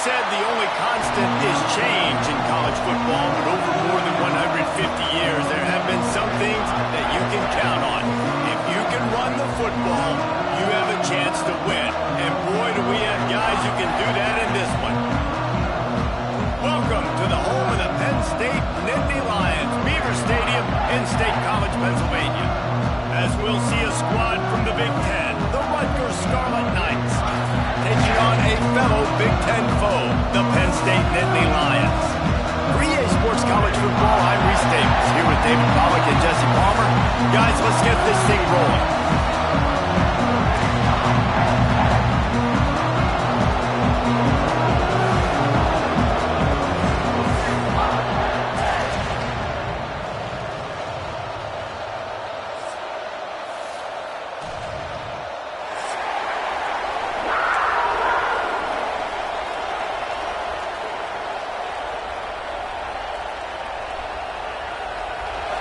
said the only constant is change in college football, but over more than 150 years, there have been some things that you can count on. If you can run the football, you have a chance to win. And boy, do we have guys who can do that in this one. Welcome to the home of the Penn State Nittany Lions, Beaver Stadium in State College, Pennsylvania. As we'll see a squad from the Big Ten, the Rutgers Scarlet Knights, taking on a fellow Big Ten foe, the Penn State Nittany Lions. For EA Sports College Football, I'm Reese Davis, here with David Pollack and Jesse Palmer. Guys, let's get this thing rolling.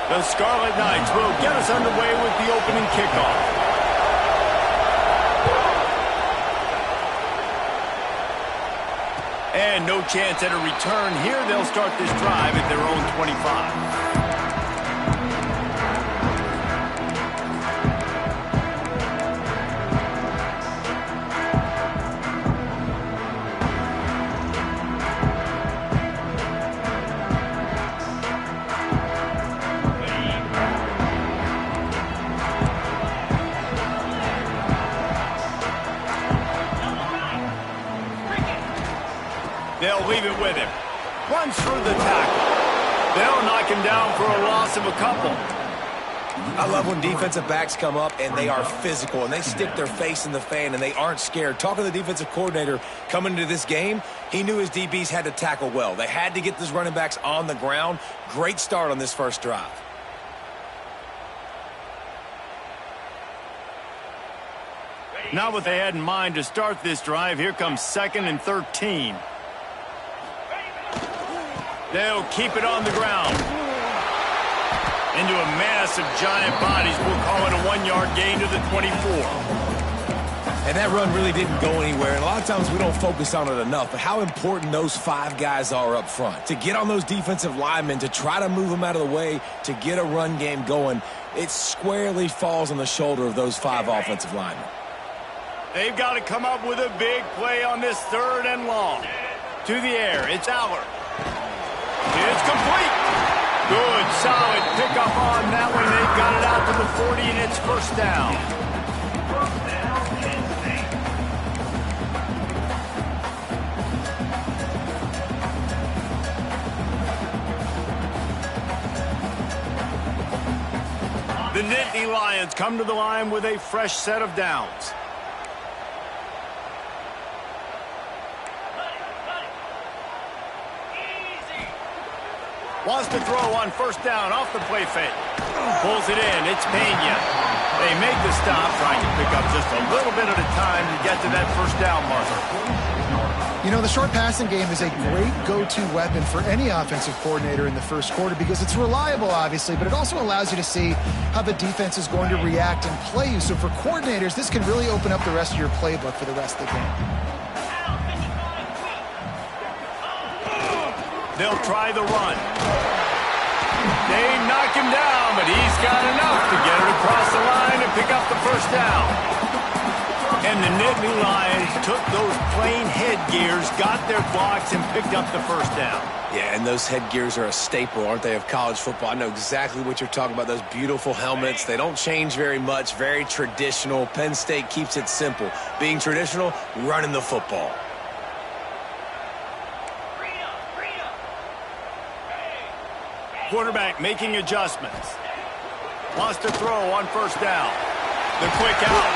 The Scarlet Knights will get us underway with the opening kickoff. And no chance at a return here. They'll start this drive at their own 25. They'll leave it with him. Runs through the tackle. They'll knock him down for a loss of a couple. I love when defensive backs come up and they are physical and they stick their face in the fan and they aren't scared. Talking to the defensive coordinator coming into this game, he knew his DBs had to tackle well. They had to get these running backs on the ground. Great start on this first drive. Not what they had in mind to start this drive. Here comes 2nd and 13. They'll keep it on the ground. Into a mass of giant bodies. We'll call it a 1-yard gain to the 24. And that run really didn't go anywhere. And a lot of times we don't focus on it enough. But how important those 5 guys are up front. To get on those defensive linemen, to try to move them out of the way, to get a run game going, it squarely falls on the shoulder of those 5 offensive linemen. They've got to come up with a big play on this 3rd and long. To the air, it's Aller. It's complete. Good, solid pickup on that one. They've got it out to the 40, and it's first down. The Nittany Lions come to the line with a fresh set of downs. Wants to throw on first down off the play fake. Pulls it in. It's Penn. They make the stop, trying to pick up just a little bit at a time to get to that first down marker. You know, the short passing game is a great go-to weapon for any offensive coordinator in the first quarter because it's reliable, obviously, but it also allows you to see how the defense is going to react and play you. So for coordinators, this can really open up the rest of your playbook for the rest of the game. They'll try the run. They knock him down, but he's got enough to get it across the line and pick up the first down. And the Nittany Lions took those plain headgears, got their blocks, and picked up the first down. Yeah, and those headgears are a staple, aren't they, of college football? I know exactly what you're talking about, those beautiful helmets. They don't change very much, very traditional. Penn State keeps it simple. Being traditional, running the football. Quarterback making adjustments. Wants to throw on first down. The quick out.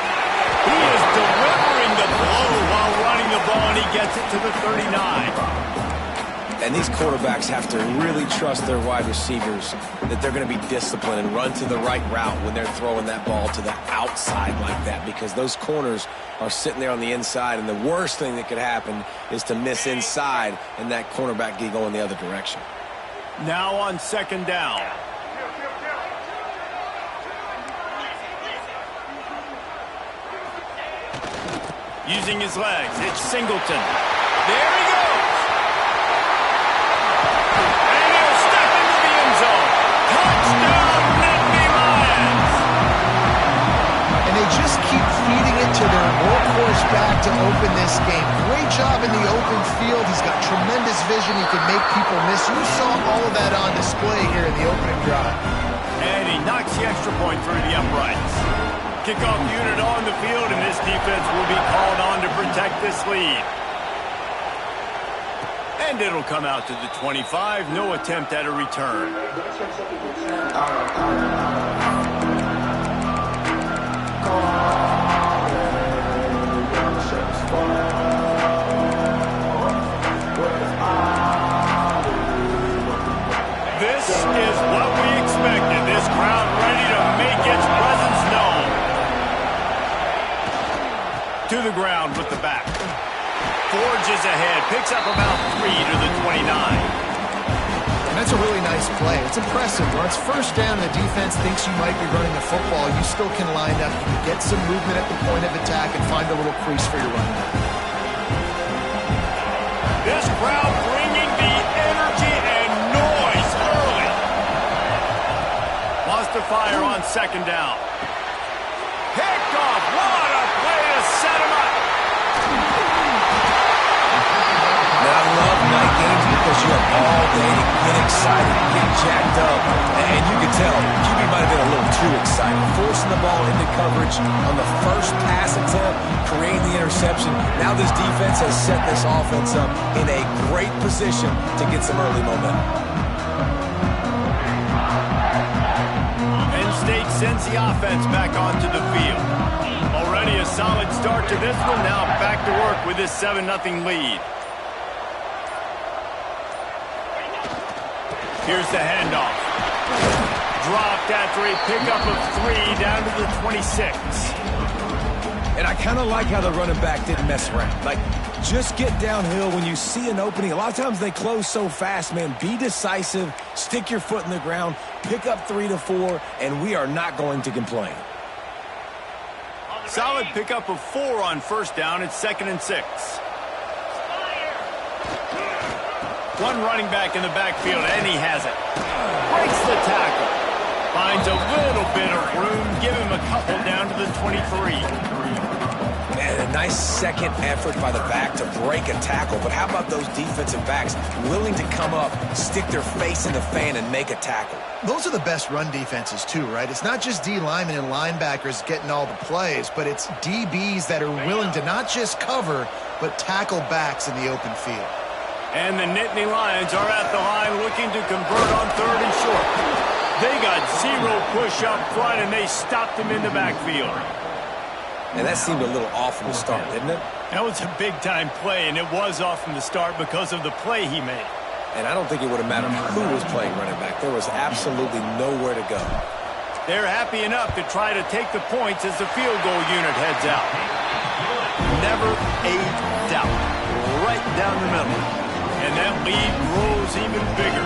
He is delivering the blow while running the ball, and he gets it to the 39. And these quarterbacks have to really trust their wide receivers that they're going to be disciplined and run to the right route when they're throwing that ball to the outside like that, because those corners are sitting there on the inside, and the worst thing that could happen is to miss inside and that cornerback get going the other direction. Now on second down. Using his legs, it's Singleton. There he goes. push back to open this game. Great job in the open field. He's got tremendous vision. He can make people miss. You saw all of that on display here in the opening drive. And he knocks the extra point through the uprights. Kickoff unit on the field, and this defense will be called on to protect this lead. And it'll come out to the 25. No attempt at a return. This is what we expected. This crowd ready to make its presence known. To the ground with the back. Forges ahead. Picks up about 3 to the 29. And that's a really nice play. It's impressive. When it's first down and the defense thinks you might be running the football, you still can line up. You can get some movement at the point of attack and find a little crease for your running back. This crowd bringing the energy and noise early. Wants to fire on second down. Picked off. What a play to set him up. Now, I love night games because you have all day to get excited, get jacked up. And you can tell, QB might have been a little too excited. Forcing the ball into coverage on the first pass attempt, creating the interception. Now this defense has set this offense up in a great position to get some early momentum. Penn State sends the offense back onto the field. Already a solid start to this one. Now back to work with this 7-0 lead. Here's the handoff. Dropped after a pickup of 3 down to the 26. And I kind of like how the running back didn't mess around. Like, just get downhill when you see an opening. A lot of times they close so fast, man. Be decisive, stick your foot in the ground, pick up 3 to 4, and we are not going to complain. Solid pickup of 4 on first down. It's 2nd and 6. One running back in the backfield, and he has it. Breaks the tackle. Finds a little bit of room. Give him a couple down to the 23. Man, a nice second effort by the back to break a tackle. But how about those defensive backs willing to come up, stick their face in the fan, and make a tackle? Those are the best run defenses, too, right? It's not just D linemen and linebackers getting all the plays, but it's DBs that are willing to not just cover, but tackle backs in the open field. And the Nittany Lions are at the line looking to convert on 3rd and short. They got 0 push up front, and they stopped him in the backfield. And that seemed a little off from the start, didn't it? That was a big-time play, and it was off from the start because of the play he made. And I don't think it would have mattered who was playing running back. There was absolutely nowhere to go. They're happy enough to try to take the points as the field goal unit heads out. Never a doubt. Right down the middle. And that lead grows even bigger.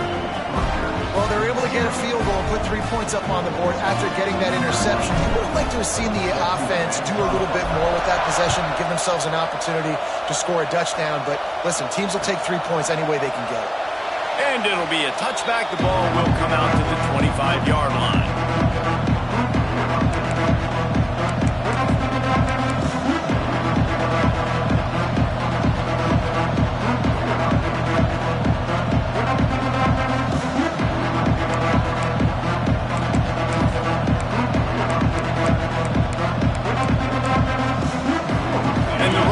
Well, they're able to get a field goal and put 3 points up on the board after getting that interception. You would have liked to have seen the offense do a little bit more with that possession and give themselves an opportunity to score a touchdown. But listen, teams will take 3 points any way they can get it. And it'll be a touchback. The ball will come out to the 25-yard line.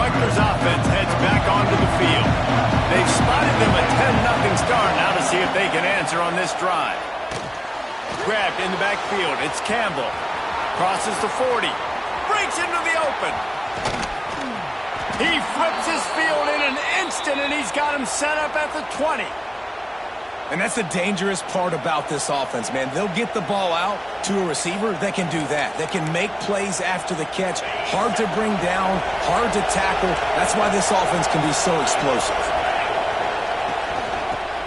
Rutgers offense heads back onto the field. They've spotted them a 10-0 start now to see if they can answer on this drive. Grabbed in the backfield. It's Campbell. Crosses the 40. Breaks into the open. He flips his field in an instant, and he's got him set up at the 20. And that's the dangerous part about this offense, man. They'll get the ball out to a receiver that can do that. That can make plays after the catch. Hard to bring down, hard to tackle. That's why this offense can be so explosive.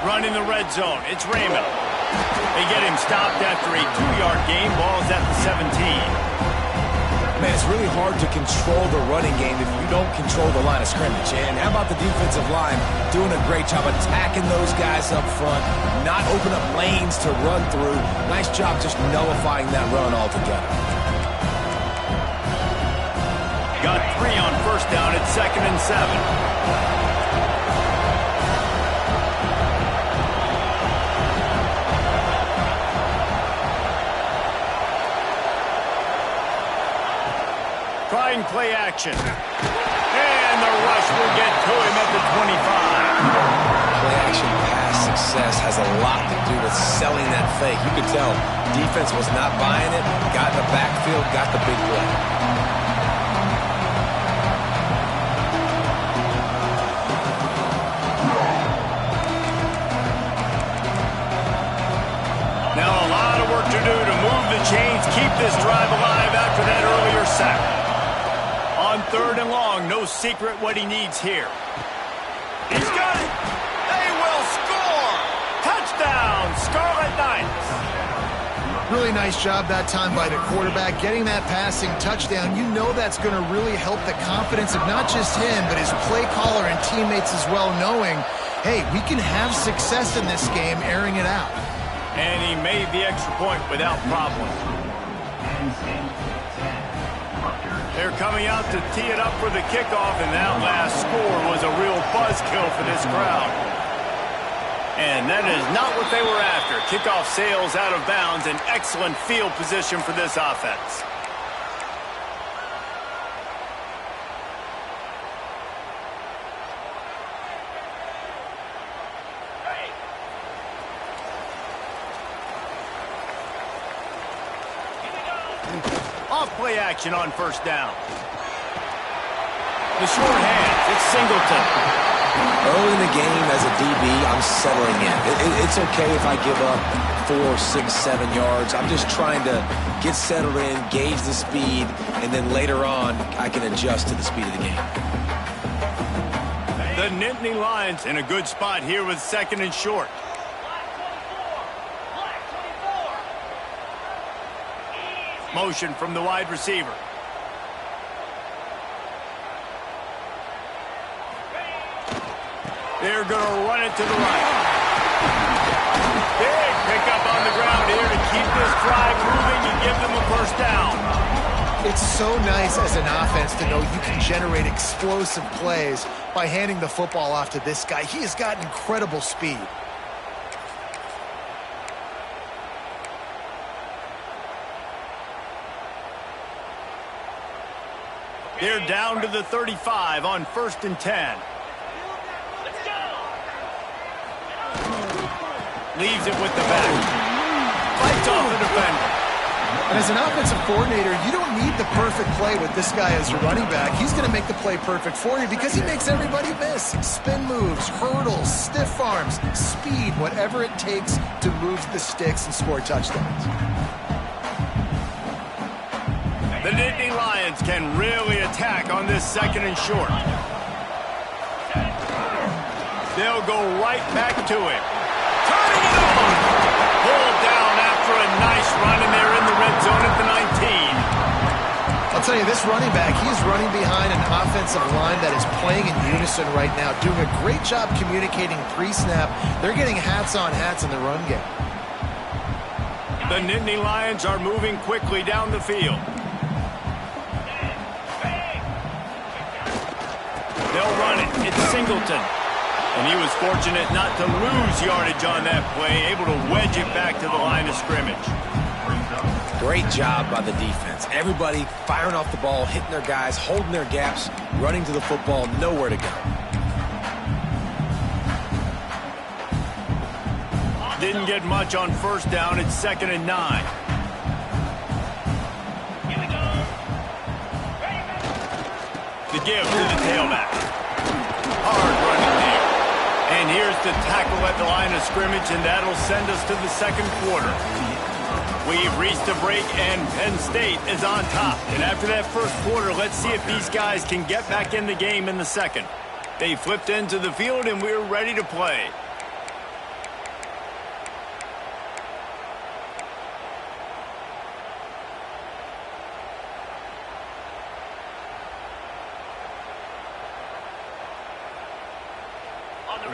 Run in the red zone. It's Raymond. They get him stopped after a 2-yard gain. Ball's at the 17. Man, it's really hard to control the running game if you don't control the line of scrimmage. And how about the defensive line doing a great job attacking those guys up front, not open up lanes to run through. Nice job just nullifying that run altogether. got 3 on first down at 2nd and 7. Trying play action. And the rush will get to him at the 25. Play action pass success has a lot to do with selling that fake. You could tell defense was not buying it, got in the backfield, got the big play. Now a lot of work to do to move the chains, keep this drive alive after that earlier sack. On 3rd and long, no secret what he needs here. He's got it. They will score. Touchdown, Scarlet Knights. Really nice job that time by the quarterback, getting that passing touchdown. You know that's going to really help the confidence of not just him, but his play caller and teammates as well, knowing, hey, we can have success in this game, airing it out. And he made the extra point without problem. They're coming out to tee it up for the kickoff, and that last score was a real buzzkill for this crowd. And that is not what they were after. Kickoff sails out of bounds, an excellent field position for this offense. Off play action on first down. The short hands, it's Singleton. Early in the game as a DB, I'm settling in. It's okay if I give up 4, 6, 7 yards. I'm just trying to get settled in, gauge the speed, and then later on, I can adjust to the speed of the game. The Nittany Lions in a good spot here with 2nd and short. Motion from the wide receiver. They're going to run it to the right. Big pickup on the ground here to keep this drive moving and give them a first down. It's so nice as an offense to know you can generate explosive plays by handing the football off to this guy. He has got incredible speed. They're down to the 35 on 1st and 10. Leaves it with the back. Fights off the defender. And as an offensive coordinator, you don't need the perfect play with this guy as your running back. He's going to make the play perfect for you because he makes everybody miss. Spin moves, hurdles, stiff arms, speed, whatever it takes to move the sticks and score touchdowns. The Nittany Lions can really attack on this 2nd and short. They'll go right back to him. Turning it on. Pulled down after a nice run, and they're in the red zone at the 19. I'll tell you, this running back, he's running behind an offensive line that is playing in unison right now, doing a great job communicating pre-snap. They're getting hats on hats in the run game. The Nittany Lions are moving quickly down the field. They'll run it. It's Singleton. And he was fortunate not to lose yardage on that play, able to wedge it back to the line of scrimmage. Great job by the defense. Everybody firing off the ball, hitting their guys, holding their gaps, running to the football, nowhere to go. Didn't get much on first down. It's 2nd and 9. The give to the tailback. Hard running there. And here's the tackle at the line of scrimmage, and that'll send us to the 2nd quarter. We've reached a break, and Penn State is on top. And after that first quarter, let's see if these guys can get back in the game in the 2nd. They flipped into the field, and we're ready to play.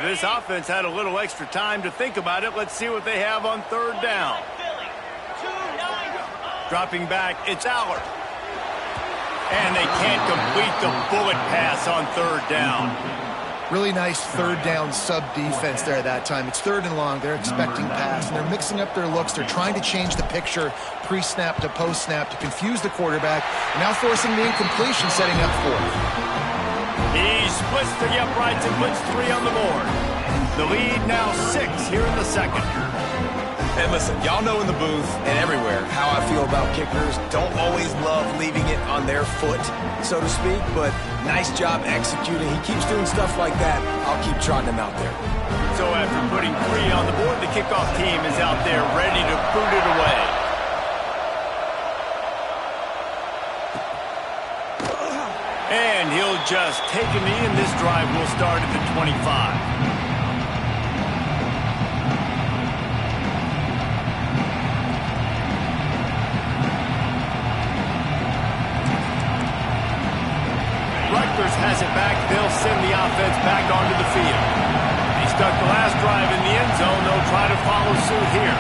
This offense had a little extra time to think about it. Let's see what they have on 3rd down. Dropping back, it's Aller. And they can't complete the bullet pass on third down. Really nice third down sub-defense there that time. It's third and long. They're expecting pass, and they're mixing up their looks. They're trying to change the picture pre-snap to post-snap to confuse the quarterback, now forcing the incompletion, setting up fourth. He splits the uprights and puts 3 on the board. The lead now 6 here in the second. And listen, y'all know in the booth and everywhere how I feel about kickers. Don't always love leaving it on their foot, so to speak, but nice job executing. He keeps doing stuff like that. I'll keep trotting him out there. So after putting 3 on the board, the kickoff team is out there ready to boot it away. And he'll just take a knee, and this drive will start at the 25. Rutgers has it back. They'll send the offense back onto the field. He stuck the last drive in the end zone. They'll try to follow suit here.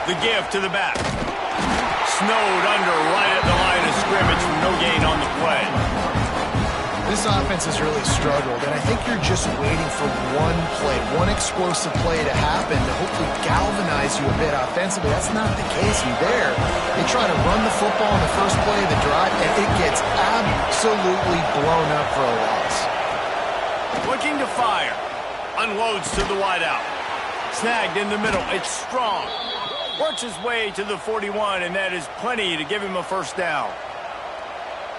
The give to the back. Snowed under right at the line of scrimmage from no gain on the play. This offense has really struggled, and I think you're just waiting for one play, one explosive play to happen to hopefully galvanize you a bit offensively. That's not the case there. They try to run the football in the first play of the drive, and it gets absolutely blown up for a loss. Looking to fire. Unloads to the wideout. Snagged in the middle. It's Strong. Works his way to the 41, and that is plenty to give him a first down.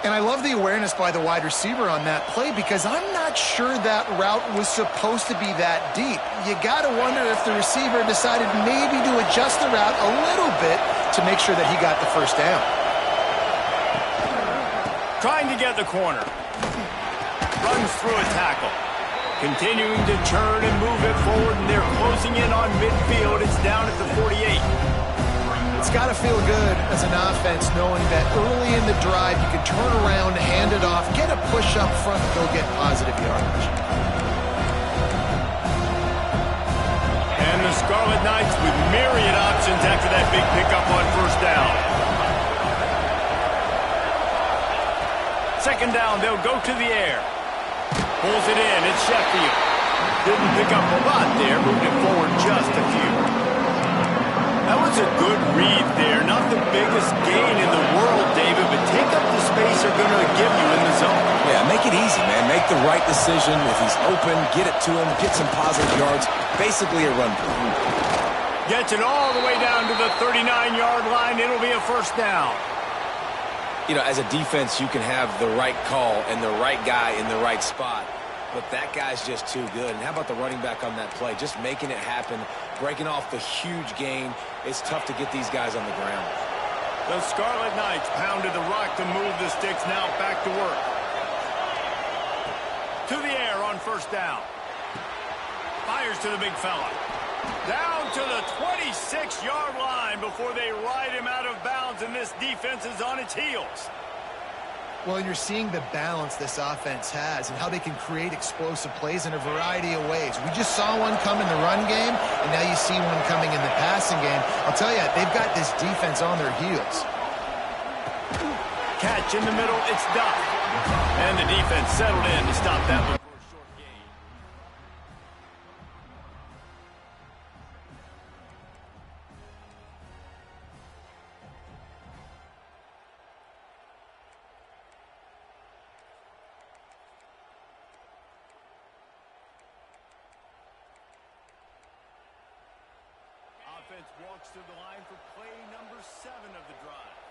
And I love the awareness by the wide receiver on that play because I'm not sure that route was supposed to be that deep. You got to wonder if the receiver decided maybe to adjust the route a little bit to make sure that he got the first down. Trying to get the corner. Runs through a tackle. Continuing to turn and move it forward, and they're closing in on midfield. It's down at the 48. It's got to feel good as an offense knowing that early in the drive you can turn around, hand it off, get a push up front, and go get positive yardage. And the Scarlet Knights with myriad options after that big pickup on first down. Second down, they'll go to the air. Pulls it in, it's Sheffield. Didn't pick up a lot there, moved it forward just a few. That was a good read there. Not the biggest gain in the world, David, but take up the space they're going to give you in the zone. Yeah, make it easy, man. Make the right decision. If he's open, get it to him, get some positive yards. Basically a run play. Gets it all the way down to the 39-yard line. It'll be a first down. You know, as a defense, you can have the right call and the right guy in the right spot. But that guy's just too good. And how about the running back on that play? Just making it happen, breaking off the huge gain. It's tough to get these guys on the ground. The Scarlet Knights pounded the rock to move the sticks. Now back to work. To the air on first down. Fires to the big fella. Down to the 26-yard line before they ride him out of bounds, and this defense is on its heels. Well, you're seeing the balance this offense has and how they can create explosive plays in a variety of ways. We just saw one come in the run game, and now you see one coming in the passing game. I'll tell you, they've got this defense on their heels. Catch in the middle, it's Duff. And the defense settled in to stop that one for a short gain. Offense walks to the line for play number 7 of the drive.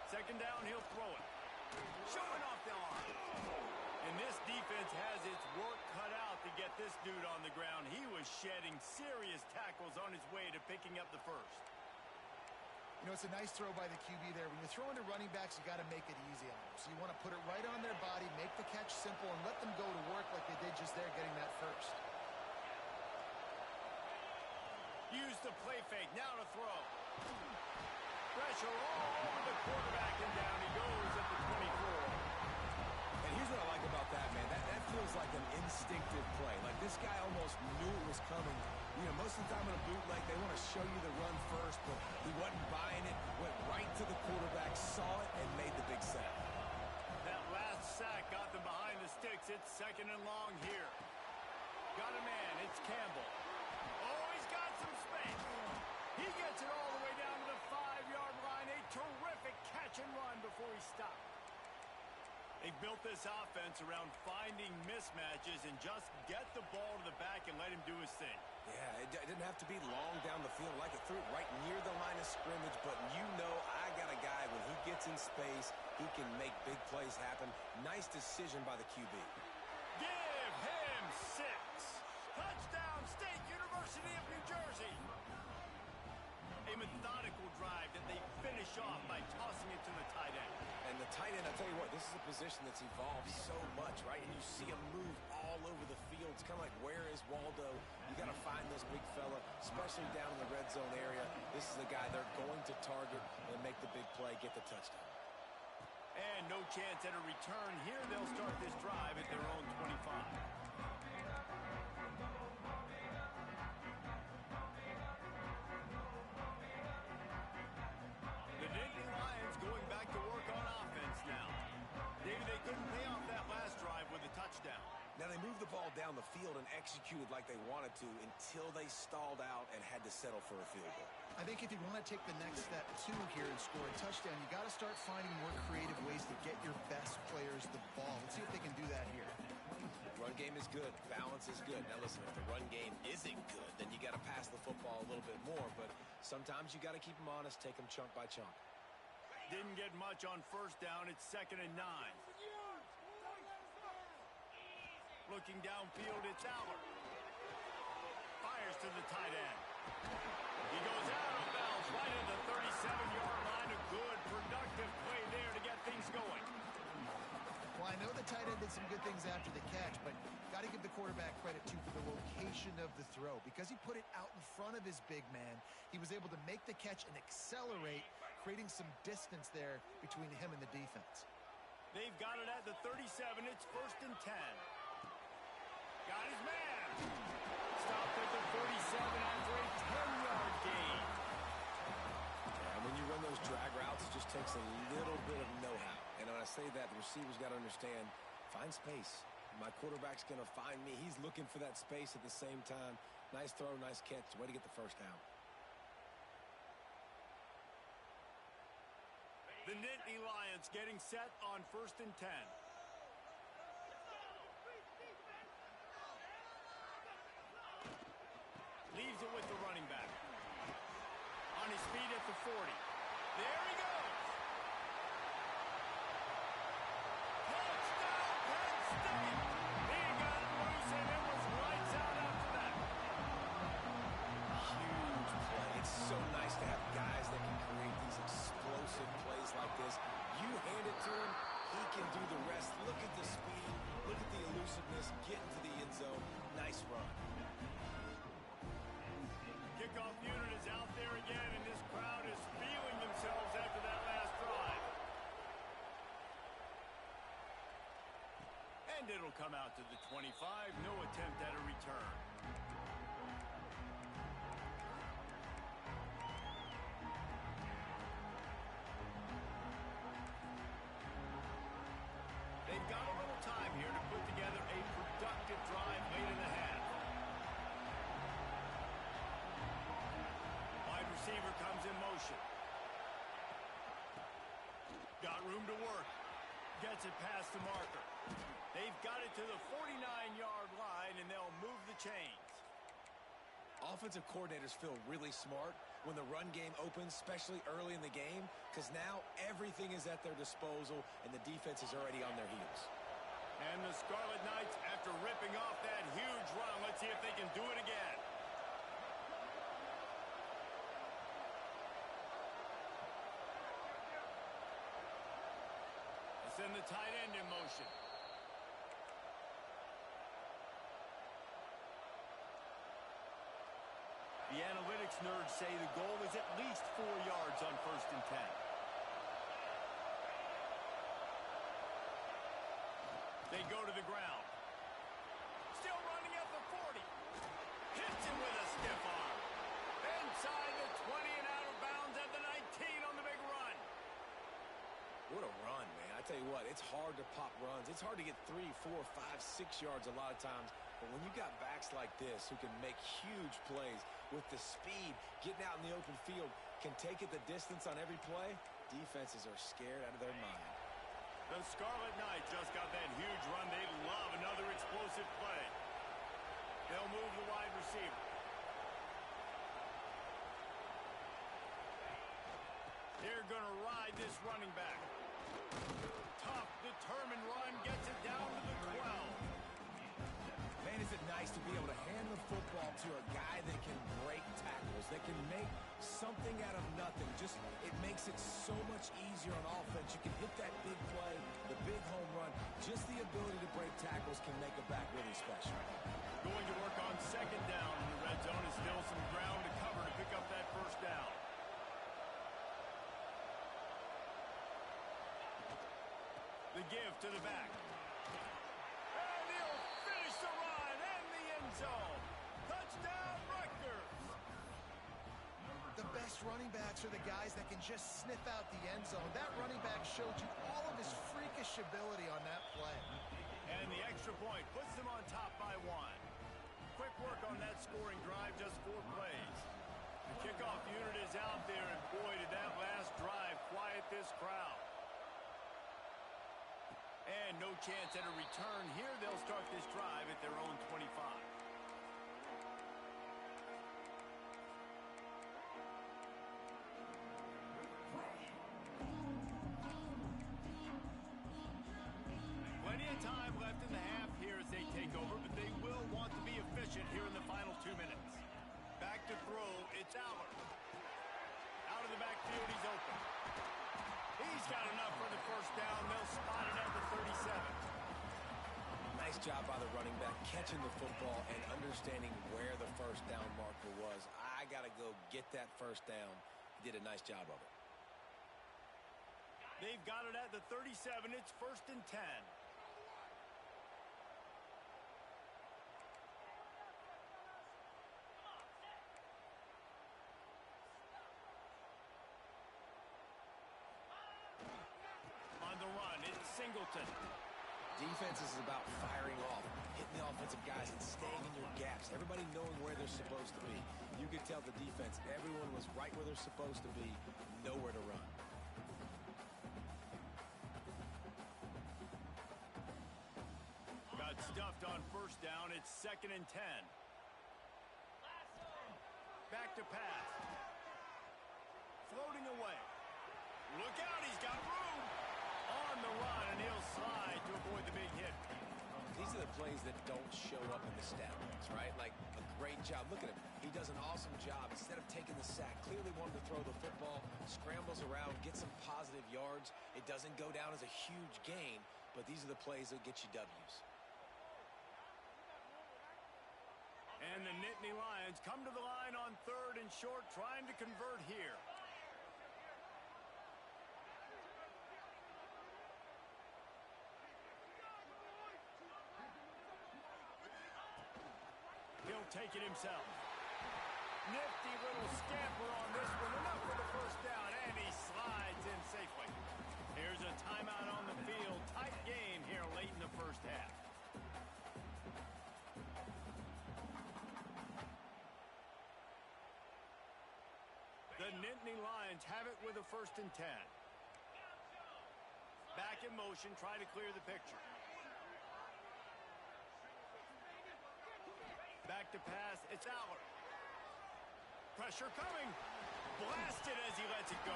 Second down, he'll throw it. Showing off the arm. And this defense has its work cut out to get this dude on the ground. He was shedding serious tackles on his way to picking up the first. You know, it's a nice throw by the QB there. When you're throwing to running backs, you got to make it easy on them. So you want to put it right on their body, make the catch simple, and let them go to work like they did just there getting that first. Use the play fake. Now to throw. Pressure all over the quarterback, and down he goes at the 24. And here's what I like about that, man. That feels like an instinctive play. Like this guy almost knew it was coming. You know, most of the time in a bootleg, they want to show you the run first, but he wasn't buying it, went right to the quarterback, saw it, and made the big sack. That last sack got them behind the sticks. It's 2nd and long here. Got a man. It's Campbell. Oh, he's got some space. He gets it all the way down to the 5-yard line. A terrific catch and run before he stopped. They've built this offense around finding mismatches and just get the ball to the back and let him do his thing. Yeah, it didn't have to be long down the field. Like it threw it right near the line of scrimmage, but you know I got a guy, when he gets in space, he can make big plays happen. Nice decision by the QB. Give him 6. Touchdown, State University of New Jersey. A methodical drive that they finish off by tossing it to the tight end. And the tight end, I'll tell you what, this is a position that's evolved so much, right? And you see him move all over the field. It's kind of like, where is Waldo? You got to find this big fella, especially down in the red zone area. This is the guy they're going to target and make the big play, get the touchdown. And no chance at a return here. They'll start this drive at their own 25. Going back to work on offense now. Maybe they couldn't pay off that last drive with a touchdown. Now they moved the ball down the field and executed like they wanted to until they stalled out and had to settle for a field goal. I think if you want to take the next step too here and score a touchdown, you got to start finding more creative ways to get your best players the ball. Let's see if they can do that here. Run game is good. Balance is good. Now listen, if the run game isn't good, then you got to pass the football a little bit more. But sometimes you got to keep them honest, take them chunk by chunk. Didn't get much on 1st down. It's 2nd and 9. Looking downfield, it's Aller. Fires to the tight end. He goes out of bounds right at the 37-yard line. A good, productive play there to get things going. Well, I know the tight end did some good things after the catch, but got to give the quarterback credit, too, for the location of the throw. Because he put it out in front of his big man, he was able to make the catch and accelerate, creating some distance there between him and the defense. They've got it at the 37. It's 1st and 10. Got his man. Stopped at the 47 after a 10-yard gain. And when you run those drag routes, it just takes a little bit of know-how. And when I say that, the receiver's got to understand, find space. My quarterback's going to find me. He's looking for that space at the same time. Nice throw, nice catch. Way to get the 1st down. The Nittany Lions getting set on 1st and 10. Leaves it with the running back. On his feet at the 40. There he goes. Touchdown, Penn State. He got it loose, and it was lights out after that. Huge play. It's so nice to have guys that can create these explosive plays like this. You hand it to him, he can do the rest. Look at the speed. Look at the elusiveness. Get into the end zone. Nice run. Kickoff unit is out there again, and this crowd is feeling themselves after that last drive. And it'll come out to the 25. No attempt at a return. They've got a little time here to put together a productive drive late in the half. Wide receiver comes in motion. Got room to work. Gets it past the marker. They've got it to the 49-yard line, and they'll move the chains. Offensive coordinators feel really smart when the run game opens, especially early in the game, because now everything is at their disposal, and the defense is already on their heels. And the Scarlet Knights, after ripping off that huge run, let's see if they can do it again. Send the tight end in motion. The analytics nerds say the goal is at least 4 yards on 1st and 10. what, it's hard to pop runs. It's hard to get 3, 4, 5, 6 yards a lot of times. But when you got backs like this who can make huge plays with the speed, getting out in the open field, can take it the distance on every play, defenses are scared out of their mind. The Scarlet Knights just got that huge run. They love another explosive play. They'll move the wide receiver. They're going to ride this running back. Tough, determined run, gets it down to the 12. Man, is it nice to be able to hand the football to a guy that can break tackles, that can make something out of nothing. Just, it makes it so much easier on offense. You can hit that big play, the big home run. Just the ability to break tackles can make a back really special. Going to work on second down in the red zone. Is still some ground to cover to pick up that first down. The give to the back. And he'll finish the run and the end zone. Touchdown, Rutgers. The best running backs are the guys that can just sniff out the end zone. That running back showed you all of his freakish ability on that play. And the extra point puts them on top by 1. Quick work on that scoring drive, just 4 plays. The kickoff unit is out there, and boy, did that last drive quiet this crowd. And no chance at a return here. They'll start this drive at their own 25. Plenty of time left in the half here as they take over, but they will want to be efficient here in the final 2 minutes. Back to throw, it's Allard. Out of the backfield, he's open. He's got enough for the first down. They'll spot it at the 37. Nice job by the running back, catching the football and understanding where the first down marker was. I got to go get that first down. He did a nice job of it. They've got it at the 37. It's 1st and 10. On the run, it's Singleton. Defense is about firing off, hitting the offensive guys and staying in your gaps. Everybody knowing where they're supposed to be. You could tell the defense, everyone was right where they're supposed to be, nowhere to run. Got stuffed on first down. It's 2nd and 10. Back to pass. Floating away. Look out, he's got room. On the run, and he'll slide to avoid the big hit. These are the plays that don't show up in the stat books, right? Like a great job. Look at him. He does an awesome job. Instead of taking the sack, clearly wanted to throw the football, scrambles around, get some positive yards. It doesn't go down as a huge gain, but these are the plays that get you W's. And the Nittany Lions come to the line on 3rd and short, trying to convert here. He'll take it himself. Nifty little scamper on this one. Enough for the first down, and he slides in safely. Here's a timeout on the field. Tight game here late in the first half. The Nittany Lions have it with a 1st and 10. Back in motion, try to clear the picture. Back to pass, it's Allard. Pressure coming. Blasted as he lets it go.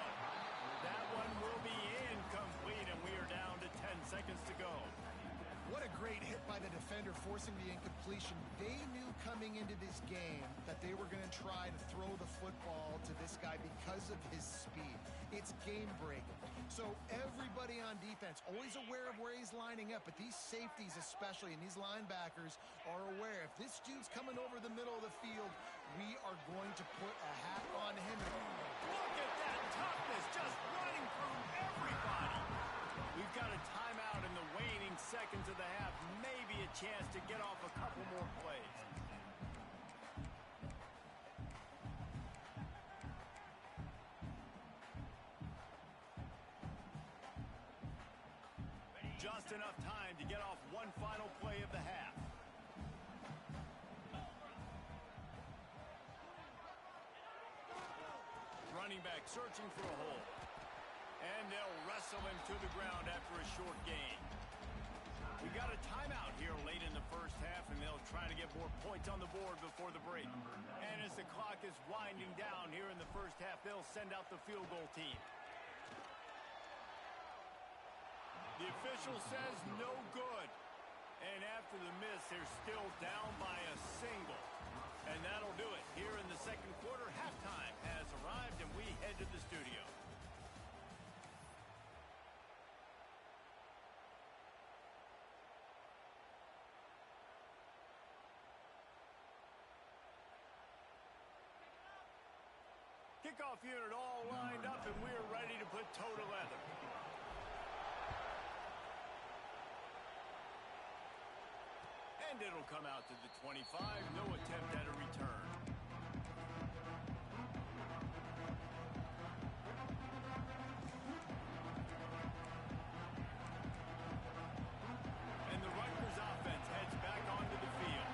That one will be incomplete, and we are down to 10 seconds to go. What a great hit by the defender, forcing the incompletion. They knew coming into this game that they were going to try to throw the football to this guy because of his speed. It's game-breaking. So everybody on defense, always aware of where he's lining up, but these safeties especially, and these linebackers are aware. If this dude's coming over the middle of the field, we are going to put a hat on him. Look at that toughness, just running through everybody. We've got a timeout in the waning seconds of the half. Maybe a chance to get off a couple more plays. just enough time to get off one final play of the half. Running back searching for a hole. And they'll wrestle him to the ground after a short gain. We got a timeout here late in the first half, and they'll try to get more points on the board before the break. And as the clock is winding down here in the first half, they'll send out the field goal team. The official says no good. And after the miss, they're still down by a single. And that'll do it. Here in the second quarter, halftime has arrived, and we head to the studio. Kickoff unit all lined up, and we're ready to put toe to leather. And it'll come out to the 25. No attempt at a return. And the Rutgers offense heads back onto the field.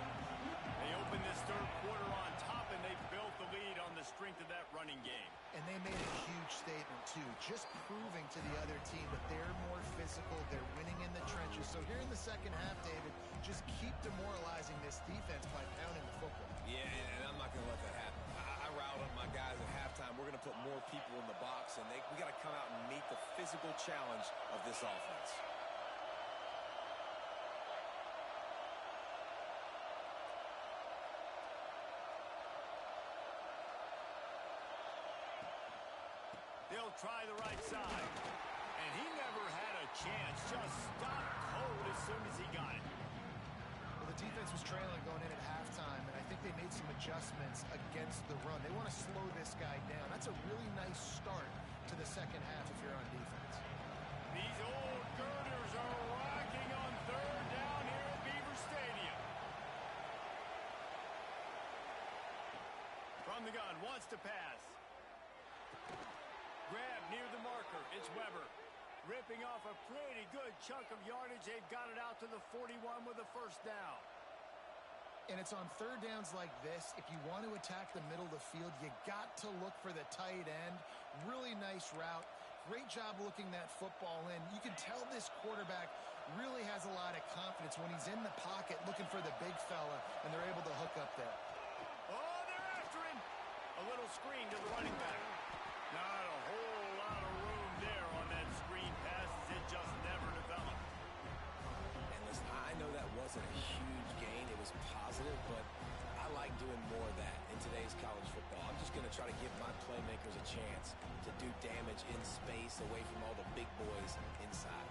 They open this third quarter on top, and they've built the lead on the strength of that running game. And they made a huge statement, too, just proving to the other team that they're more physical, they're winning in the trenches. So here in the second half, David, just keep demoralizing this defense by pounding the football. Yeah, and I'm not going to let that happen. I riled up my guys at halftime. We're going to put more people in the box, and we got to come out and meet the physical challenge of this offense. They'll try the right side. And he never had a chance. Just stopped cold as soon as he got it. Well, the defense was trailing going in at halftime, and I think they made some adjustments against the run. They want to slow this guy down. That's a really nice start to the second half if you're on defense. These old girders are rocking on third down here at Beaver Stadium. From the gun, wants to pass. Grab near the marker. It's Weber. Ripping off a pretty good chunk of yardage. They've got it out to the 41 with a first down. And it's on third downs like this. If you want to attack the middle of the field, you got to look for the tight end. Really nice route. Great job looking that football in. You can tell this quarterback really has a lot of confidence when he's in the pocket looking for the big fella, and they're able to hook up there. Oh, they're after him. A little screen to the running back. Not a whole lot of room there on that screen pass as it just never developed. And listen, I know that wasn't a huge gain. It was positive, but I like doing more of that in today's college football. I'm just going to try to give my playmakers a chance to do damage in space away from all the big boys inside.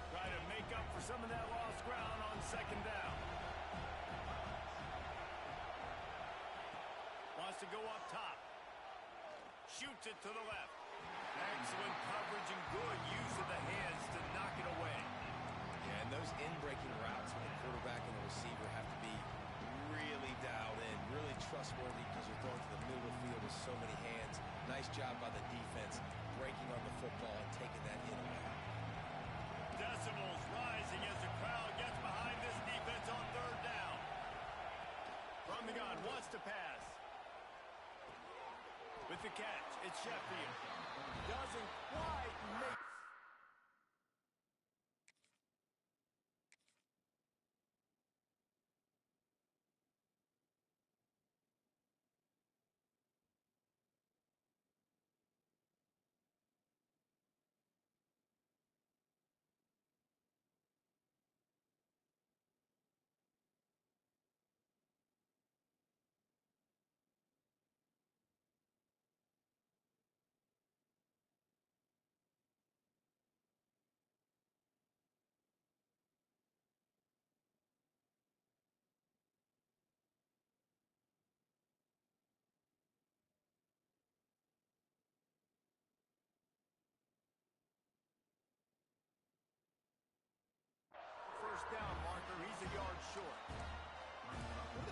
Try to make up for some of that lost ground on second down. Wants to go up top. Shoots it to the left. Excellent coverage and good use of the hands to knock it away. Yeah, and those in-breaking routes with the quarterback and the receiver have to be really dialed in, really trustworthy because you're throwing to the middle of the field with so many hands. Nice job by the defense breaking on the football and taking that in away. Decibels rising as the crowd gets behind this defense on third down. From the gun, wants to pass. With the catch, it's Sheffield. Doesn't quite make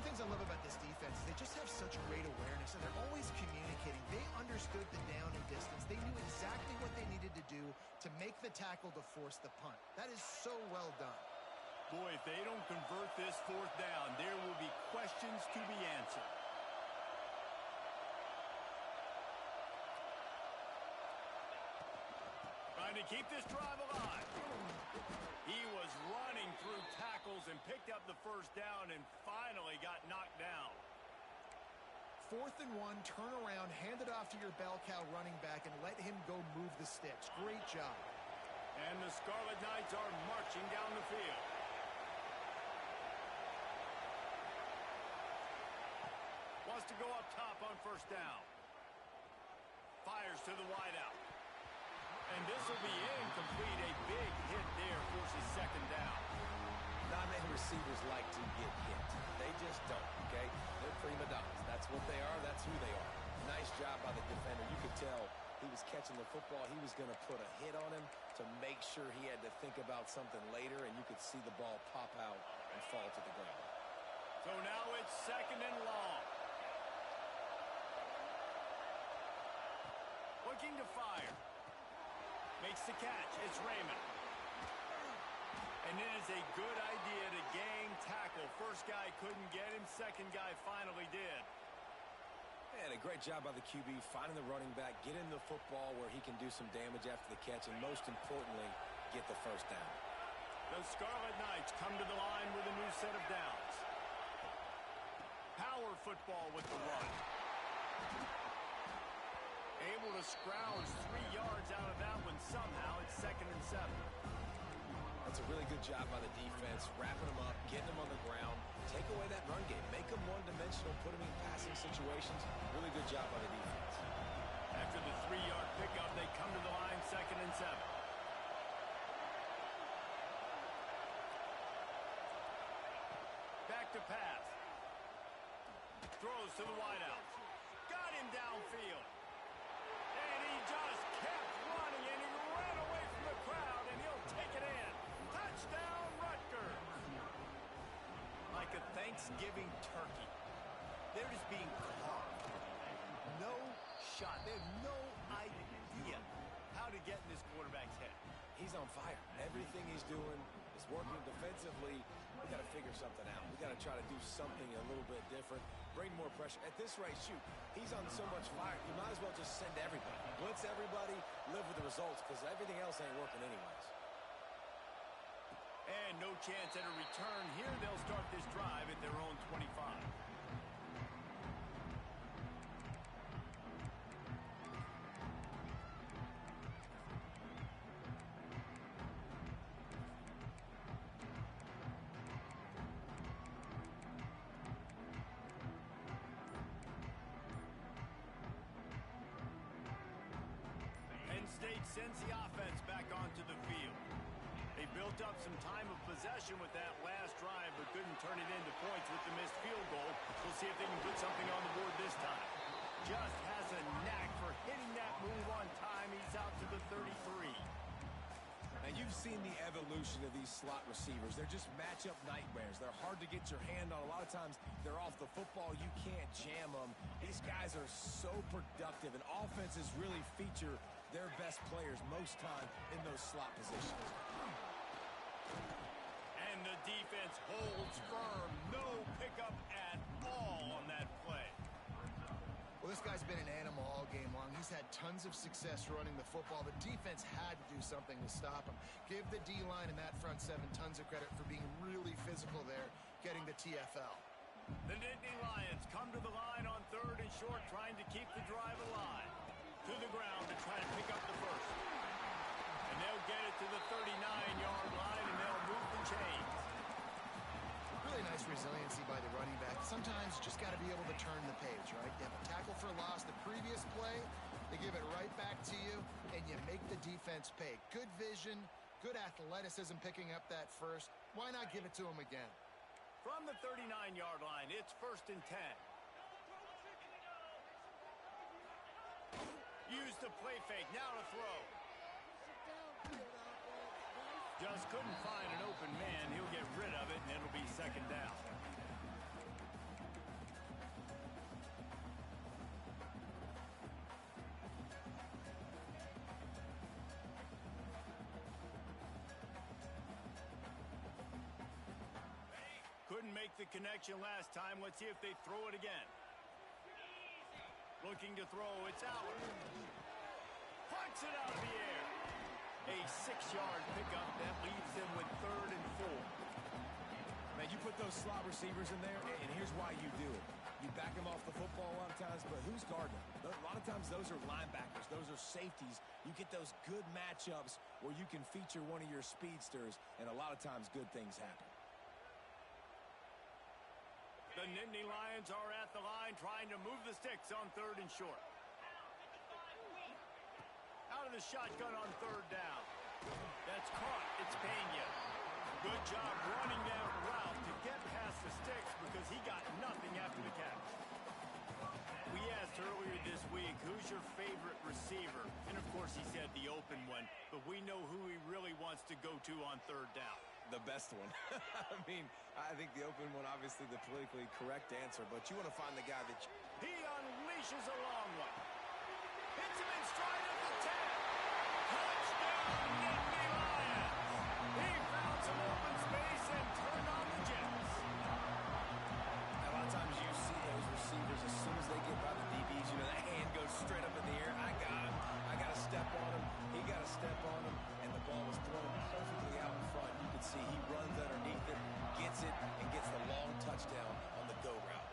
things I love about this defense is they just have such great awareness, and they're always communicating. They understood the down and distance. They knew exactly what they needed to do to make the tackle to force the punt. That is so well done. Boy, if they don't convert this fourth down, there will be questions to be answered. Trying to keep this drive alive. He was running through tackles and picked up the first down and finally got knocked down. 4th and 1, turn around, hand it off to your bell cow running back, and let him go move the sticks. Great job. And the Scarlet Knights are marching down the field. Wants to go up top on first down. Fires to the wideout. And this will be incomplete. A big hit there forces second down. Not many receivers like to get hit. They just don't, okay? They're prima donnas. That's what they are. That's who they are. Nice job by the defender. You could tell he was catching the football. He was going to put a hit on him to make sure he had to think about something later, and you could see the ball pop out and fall to the ground. So now it's second and long. Looking to fire. Makes the catch. It's Raymond. And it is a good idea to gang tackle. First guy couldn't get him. Second guy finally did. And a great job by the QB, finding the running back, getting the football where he can do some damage after the catch, and most importantly, get the first down. The Scarlet Knights come to the line with a new set of downs. Power football with the run. Able to scrounge 3 yards out of that one somehow. It's 2nd and 7. That's a really good job by the defense, wrapping them up, getting them on the ground, take away that run game, make them one-dimensional, put them in passing situations. Really good job by the defense. After the 3-yard pickup, they come to the line 2nd and 7. Back to pass. Throws to the wideout. Got him downfield. And he just kept running, and he ran away from the crowd, and he'll take it in. Touchdown, Rutgers. Like a Thanksgiving turkey. They're just being carved. No shot. They have no idea how to get in this quarterback's head. He's on fire. Everything he's doing is working defensively. We got to figure something out. We got to try to do something a little bit different, bring more pressure. At this rate, shoot, he's on so much fire, you might as well just send everybody. Blitz everybody, live with the results, because everything else ain't working anyways. And no chance at a return here. They'll start this drive at their own 25. Penn State sends the offense back onto the field. They built up some time of possession with that last drive, but couldn't turn it into points with the missed field goal. We'll see if they can put something on the board this time. Just has a knack for hitting that move on time. He's out to the 33. And you've seen the evolution of these slot receivers. They're just matchup nightmares. They're hard to get your hand on. A lot of times they're off the football. You can't jam them. These guys are so productive, and offenses really feature their best players most time in those slot positions. And the defense holds firm. No pickup at all on that play. Well, this guy's been an animal all game long. He's had tons of success running the football. The defense had to do something to stop him. Give the D-line and that front seven tons of credit for being really physical there, getting the TFL. The Nittany Lions come to the line on 3rd and short, trying to keep the drive alive. To the ground to try to pick up the first. And they'll get it to the 39-yard line, and they'll move the chains. Really nice resiliency by the running back. Sometimes you just got to be able to turn the page, right? You have a tackle for loss the previous play, they give it right back to you, and you make the defense pay. Good vision, good athleticism picking up that first. Why not give it to him again? From the 39-yard line, it's 1st and 10. Use the play fake, now to throw. Just couldn't find an open man. He'll get rid of it, and it'll be 2nd down. the connection last time. Let's see if they throw it again. Looking to throw. It's out. Punts it out of the air. A 6-yard pickup that leaves them with 3rd and 4. Man, you put those slot receivers in there, and here's why you do it. You back them off the football a lot of times, but who's guarding them? A lot of times those are linebackers. Those are safeties. You get those good matchups where you can feature one of your speedsters, and a lot of times good things happen. The Nittany Lions are at the line trying to move the sticks on 3rd and short. Out of the shotgun on 3rd down. That's caught. It's Penn. Good job running that route to get past the sticks because he got nothing after the catch. We asked earlier this week, who's your favorite receiver? And, of course, he said the open one, but we know who he really wants to go to on 3rd down. The best one. I mean, I think the open one, obviously the politically correct answer, but you want to find the guy that... He unleashes a long one. Hits him in stride at the 10. Touchdown, Nittany Lions! He found some open space and turned on the Jets. A lot of times you see those receivers, as soon as they get by the DBs, you know, that hand goes straight up in the air. I got him. I got to step on him. He got to step on him. And the ball was thrown perfectly out in front. You can see he runs underneath it, gets it, and gets the long touchdown on the go route.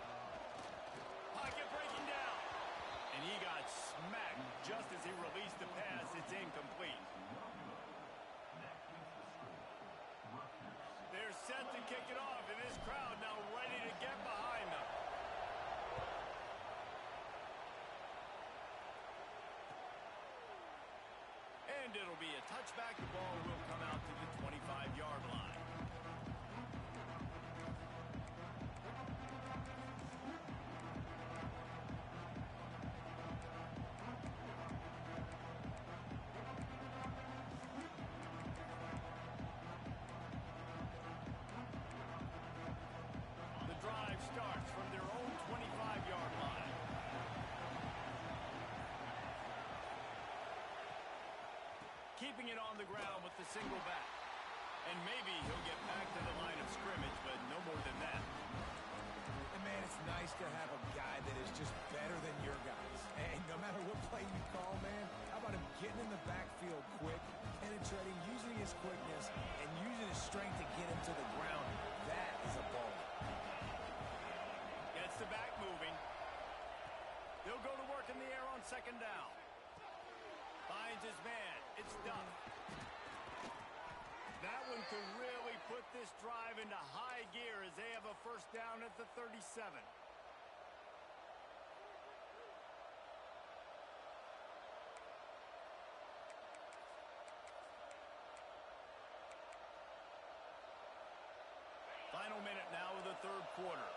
Pocket breaking down. And he got smacked just as he released the pass. It's incomplete. They're set to kick it off, and this crowd now ready to get behind them. And it'll be a touchback. The ball will come out to the 25-yard line. Drive starts from their own 25-yard line. Keeping it on the ground with the single back. And maybe he'll get back to the line of scrimmage, but no more than that. And man, it's nice to have a guy that is just better than your guys. And no matter what play you call, man, how about him getting in the backfield quick, penetrating, using his quickness, and using his strength to get him to the ground. That is a ball. Gets the back moving. He'll go to work in the air on 2nd down. Finds his man. It's done. That one could really put this drive into high gear as they have a 1st down at the 37. Final minute now of the 3rd quarter.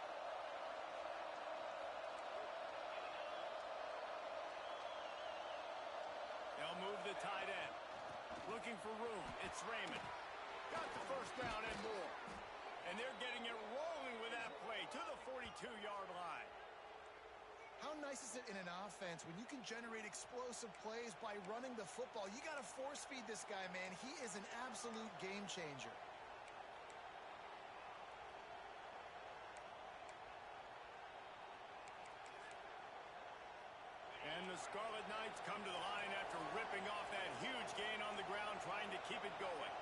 They'll move the tight end. Looking for room. It's Raymond. Got the 1st down and more. And they're getting it rolling with that play to the 42-yard line. How nice is it in an offense when you can generate explosive plays by running the football? You got to force feed this guy, man. He is an absolute game changer. And the Scarlet Knights come to the line after ripping off that huge gain on the ground, trying to keep it going.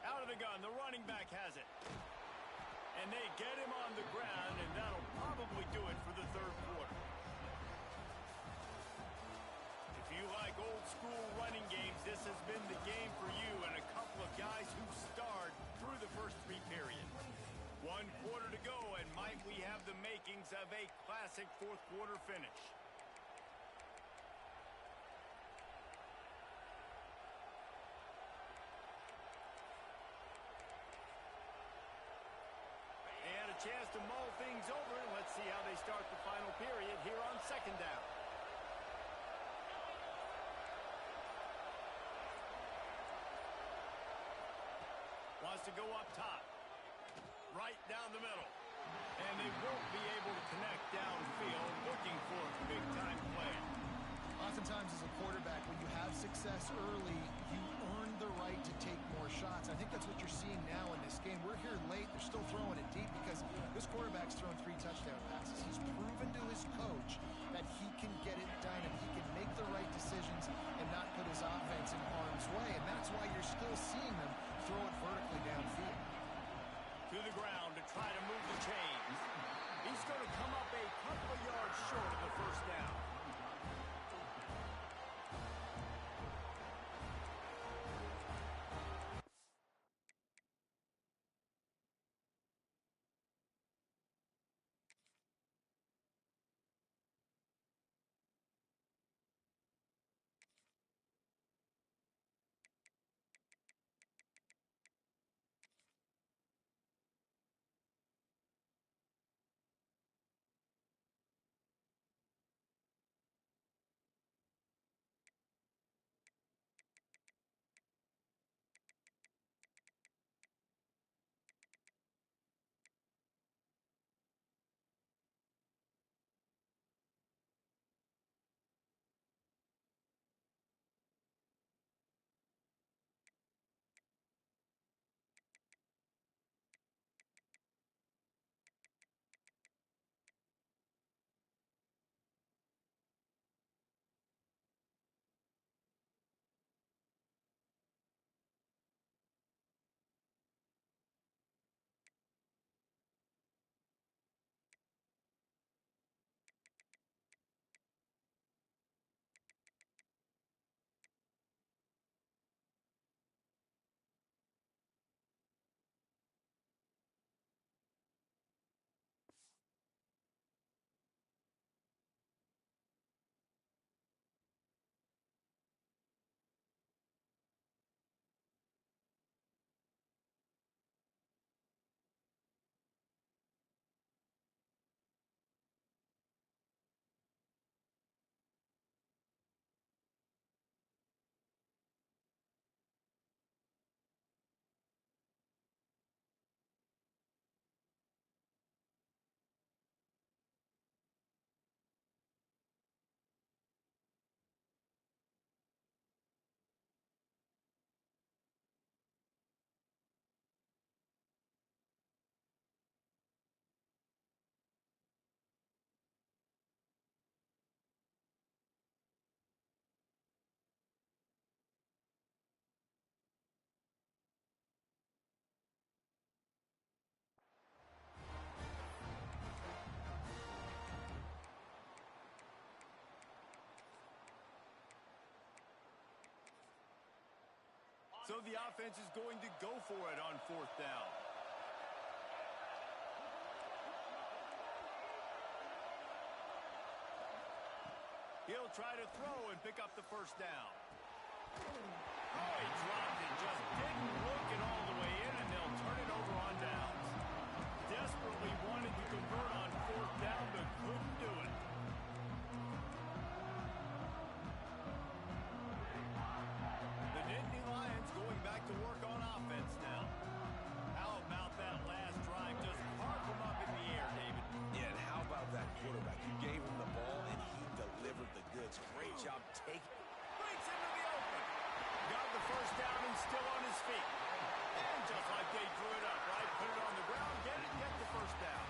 Out of the gun, the running back has it. And they get him on the ground, and that'll probably do it for the 3rd quarter. If you like old school running games, this has been the game for you and a couple of guys who starred through the first 3 periods. 1 quarter to go, and might we have the makings of a classic 4th quarter finish. They had a chance to mull things over, and let's see how they start the final period here on 2nd down. Wants to go up top. right down the middle. And they won't be able to connect downfield looking for a big-time play. Oftentimes as a quarterback, when you have success early, you earn the right to take more shots. I think that's what you're seeing now in this game. We're here late. They're still throwing it deep because this quarterback's thrown 3 touchdown passes. He's proven to his coach that he can get it done and he can make the right decisions and not put his offense in harm's way. And that's why you're still seeing them throw it vertically downfield. To the ground to try to move the chains. He's going to come up a couple of yards short of the first down. So the offense is going to go for it on 4th down. He'll try to throw and pick up the first down. Oh, he dropped it. Just didn't look it all the way in, and they'll turn it over on downs. Desperately wanted to convert on 4th down, but couldn't do it. The Nittany Lions going back to work on offense now. How about that last drive? Just park them up in the air, David. Yeah, and how about that quarterback? You gave him the ball, and he delivered the goods. Great job taking. Breaks into the open. Got the first down and still on his feet. And just like they drew it up, right? Put it on the ground, get the first down.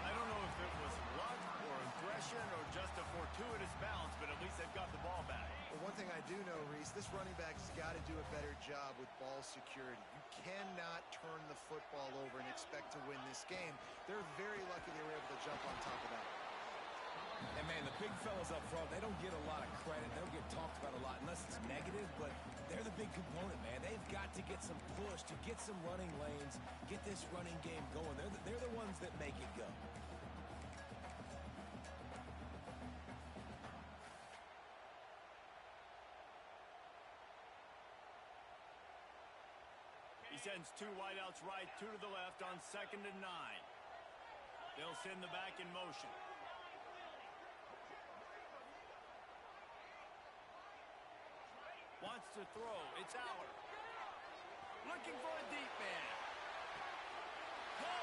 I don't know if it was luck or aggression or just a fortuitous bounce, but at least they've got the ball back. Well, one thing I do know, Reese, this running back has got to do a better job with ball security. You cannot turn the football over and expect to win this game. They're very lucky they were able to jump on top of that. And, man, the big fellas up front, they don't get a lot of credit. They don't get talked about a lot unless it's negative, but they're the big component, man. They've got to get some push, to get some running lanes, get this running game going. They're the ones that make it go. He sends 2 wideouts right, 2 to the left on 2nd and 9. They'll send the back in motion. Wants to throw. It's Aller. Looking for a deep man. Caught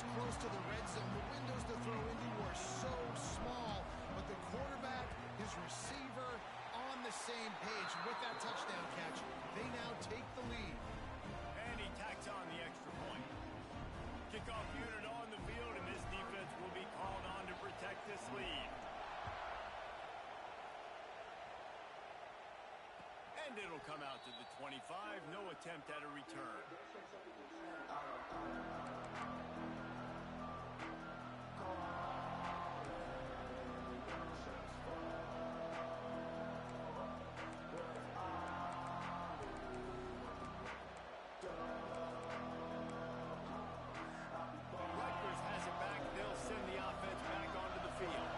this close to the red zone, the windows to throw into are so small, but the quarterback, his receiver, on the same page. With that touchdown catch, they now take the lead. And he tacks on the extra point. Kickoff unit on the field, and this defense will be called on to protect this lead. And it'll come out to the 25. No attempt at a return. Rutgers has it back. They'll send the offense back onto the field.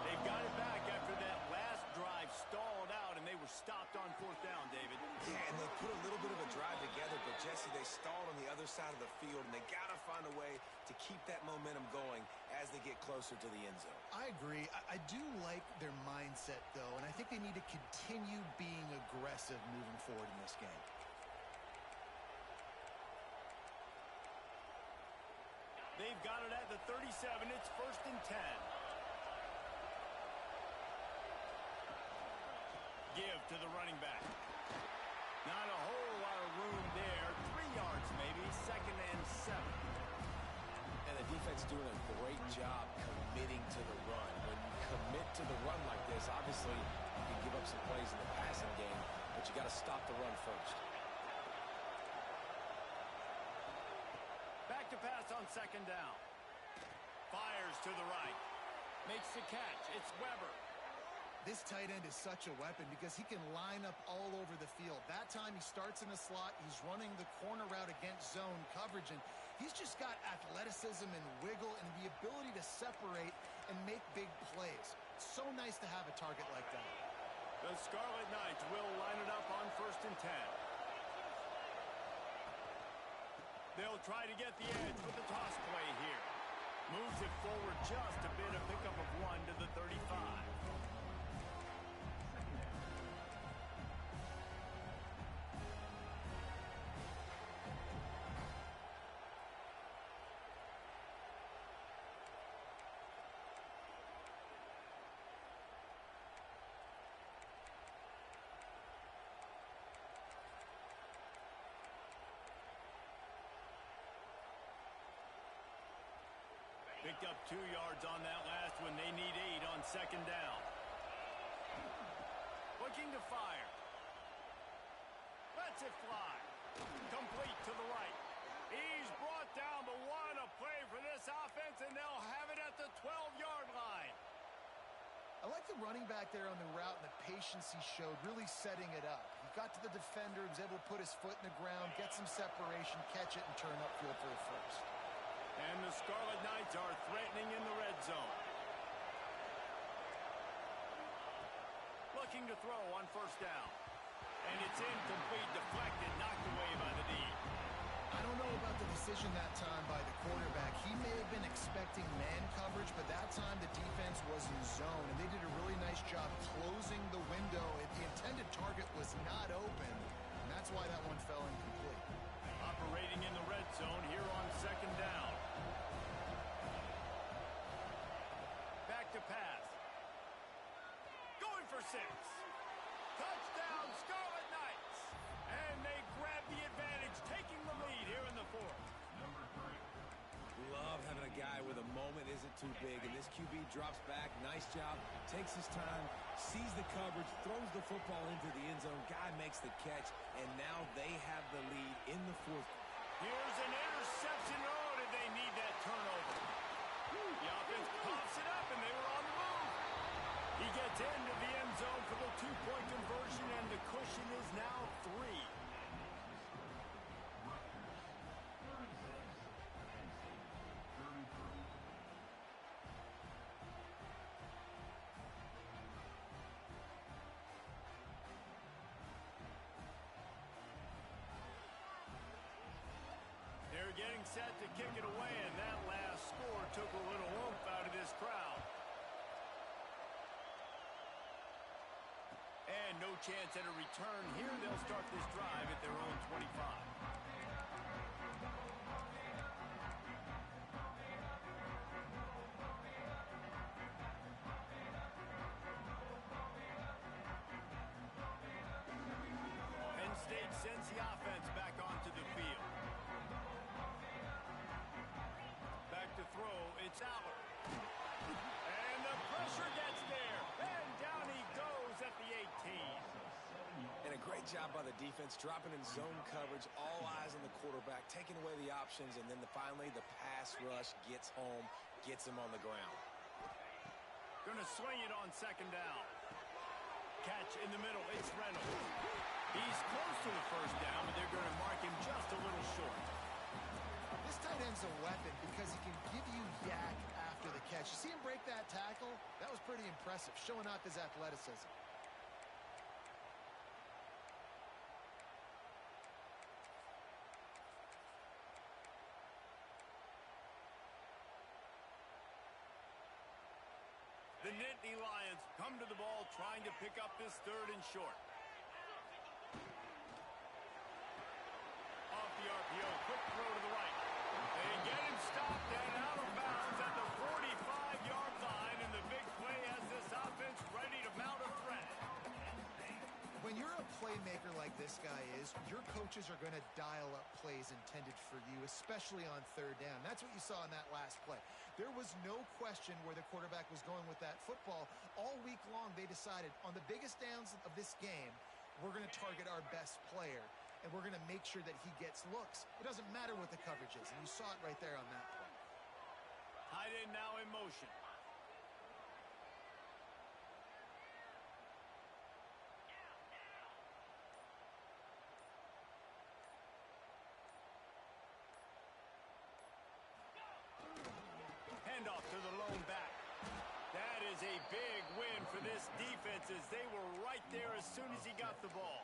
They've got it back after that last drive stalled out, and they were stopped on fourth down, David. Yeah, and they put a little bit of a drive together, but Jesse, they stalled on the other side of the field, and they got to find a way to keep that momentum going as they get closer to the end zone. I agree. I do like their mindset, though, and I think they need to continue being aggressive moving forward in this game. They've got it at the 37. It's 1st and 10. Give to the running back. Not a whole lot of room there. 3 yards maybe. 2nd and 7. And the defense doing a great job committing to the run. When you commit to the run like this, obviously you can give up some plays in the passing game, but you got to stop the run first. Back to pass on 2nd down. Fires to the right. Makes the catch. It's Weber. This tight end is such a weapon because he can line up all over the field. That time he starts in the slot. He's running the corner route against zone coverage, and he's just got athleticism and wiggle and the ability to separate and make big plays. It's so nice to have a target like that. The Scarlet Knights will line it up on 1st and 10. They'll try to get the edge with the toss play here. Moves it forward just a bit, a pickup of 1 to the 35. Picked up 2 yards on that last one. They need 8 on 2nd down. Looking to fire. Lets it fly. Complete to the right. He's brought down, but what a play for this offense, and they'll have it at the 12-yard line. I like the running back there on the route and the patience he showed, really setting it up. He got to the defender, he was able to put his foot in the ground, get some separation, catch it, and turn upfield for the first. And the Scarlet Knights are threatening in the red zone. Looking to throw on 1st down. And it's incomplete, deflected, knocked away by the D. I don't know about the decision that time by the quarterback. He may have been expecting man coverage, but that time the defense was in zone, and they did a really nice job closing the window. The intended target was not open, and that's why that one fell incomplete. Operating in the red zone here on 2nd down. Back to pass. Going for 6. Touchdown, Scarlet Knights. And they grab the advantage, taking the lead here in the 4th. Love having a guy where the moment isn't too big, and this QB drops back. Nice job. Takes his time, sees the coverage, throws the football into the end zone. Guy makes the catch, and now they have the lead in the 4th. Here's an interception. Oh, did they need that turnover? The offense pops it up, and they were on the move. He gets into the end zone for the 2-point conversion, and the cushion is now 3. They're getting set to kick it away, and that last score took a little oomph out of this crowd. And no chance at a return here. They'll start this drive at their own 25. sends the offense back onto the field. Back to throw, it's Aller. And the pressure gets there. And down he goes at the 18. And a great job by the defense, dropping in zone coverage, all eyes on the quarterback, taking away the options, and then finally the pass rush gets home, gets him on the ground. Going to swing it on second down. Catch in the middle, it's Reynolds. He's close to the first down, but they're going to mark him just a little short. This tight end's a weapon because he can give you yak after the catch. You see him break that tackle? That was pretty impressive, showing off his athleticism. The Nittany Lions come to the ball trying to pick up this third and short. Off the RPO, quick throw to the right. They get him stopped and out of bounds at the 45-yard line, and the big play has this offense ready to mount a threat. When you're a playmaker like this guy is, your coaches are going to dial up plays intended for you, especially on third down. That's what you saw in that last play. There was no question where the quarterback was going with that football. All week long, they decided on the biggest downs of this game, we're going to target our best player, and we're going to make sure that he gets looks. It doesn't matter what the coverage is, and you saw it right there on that play. Tight end now in motion. Handoff to the lone back. That is a big win for this defense as they were right there as soon as he got the ball.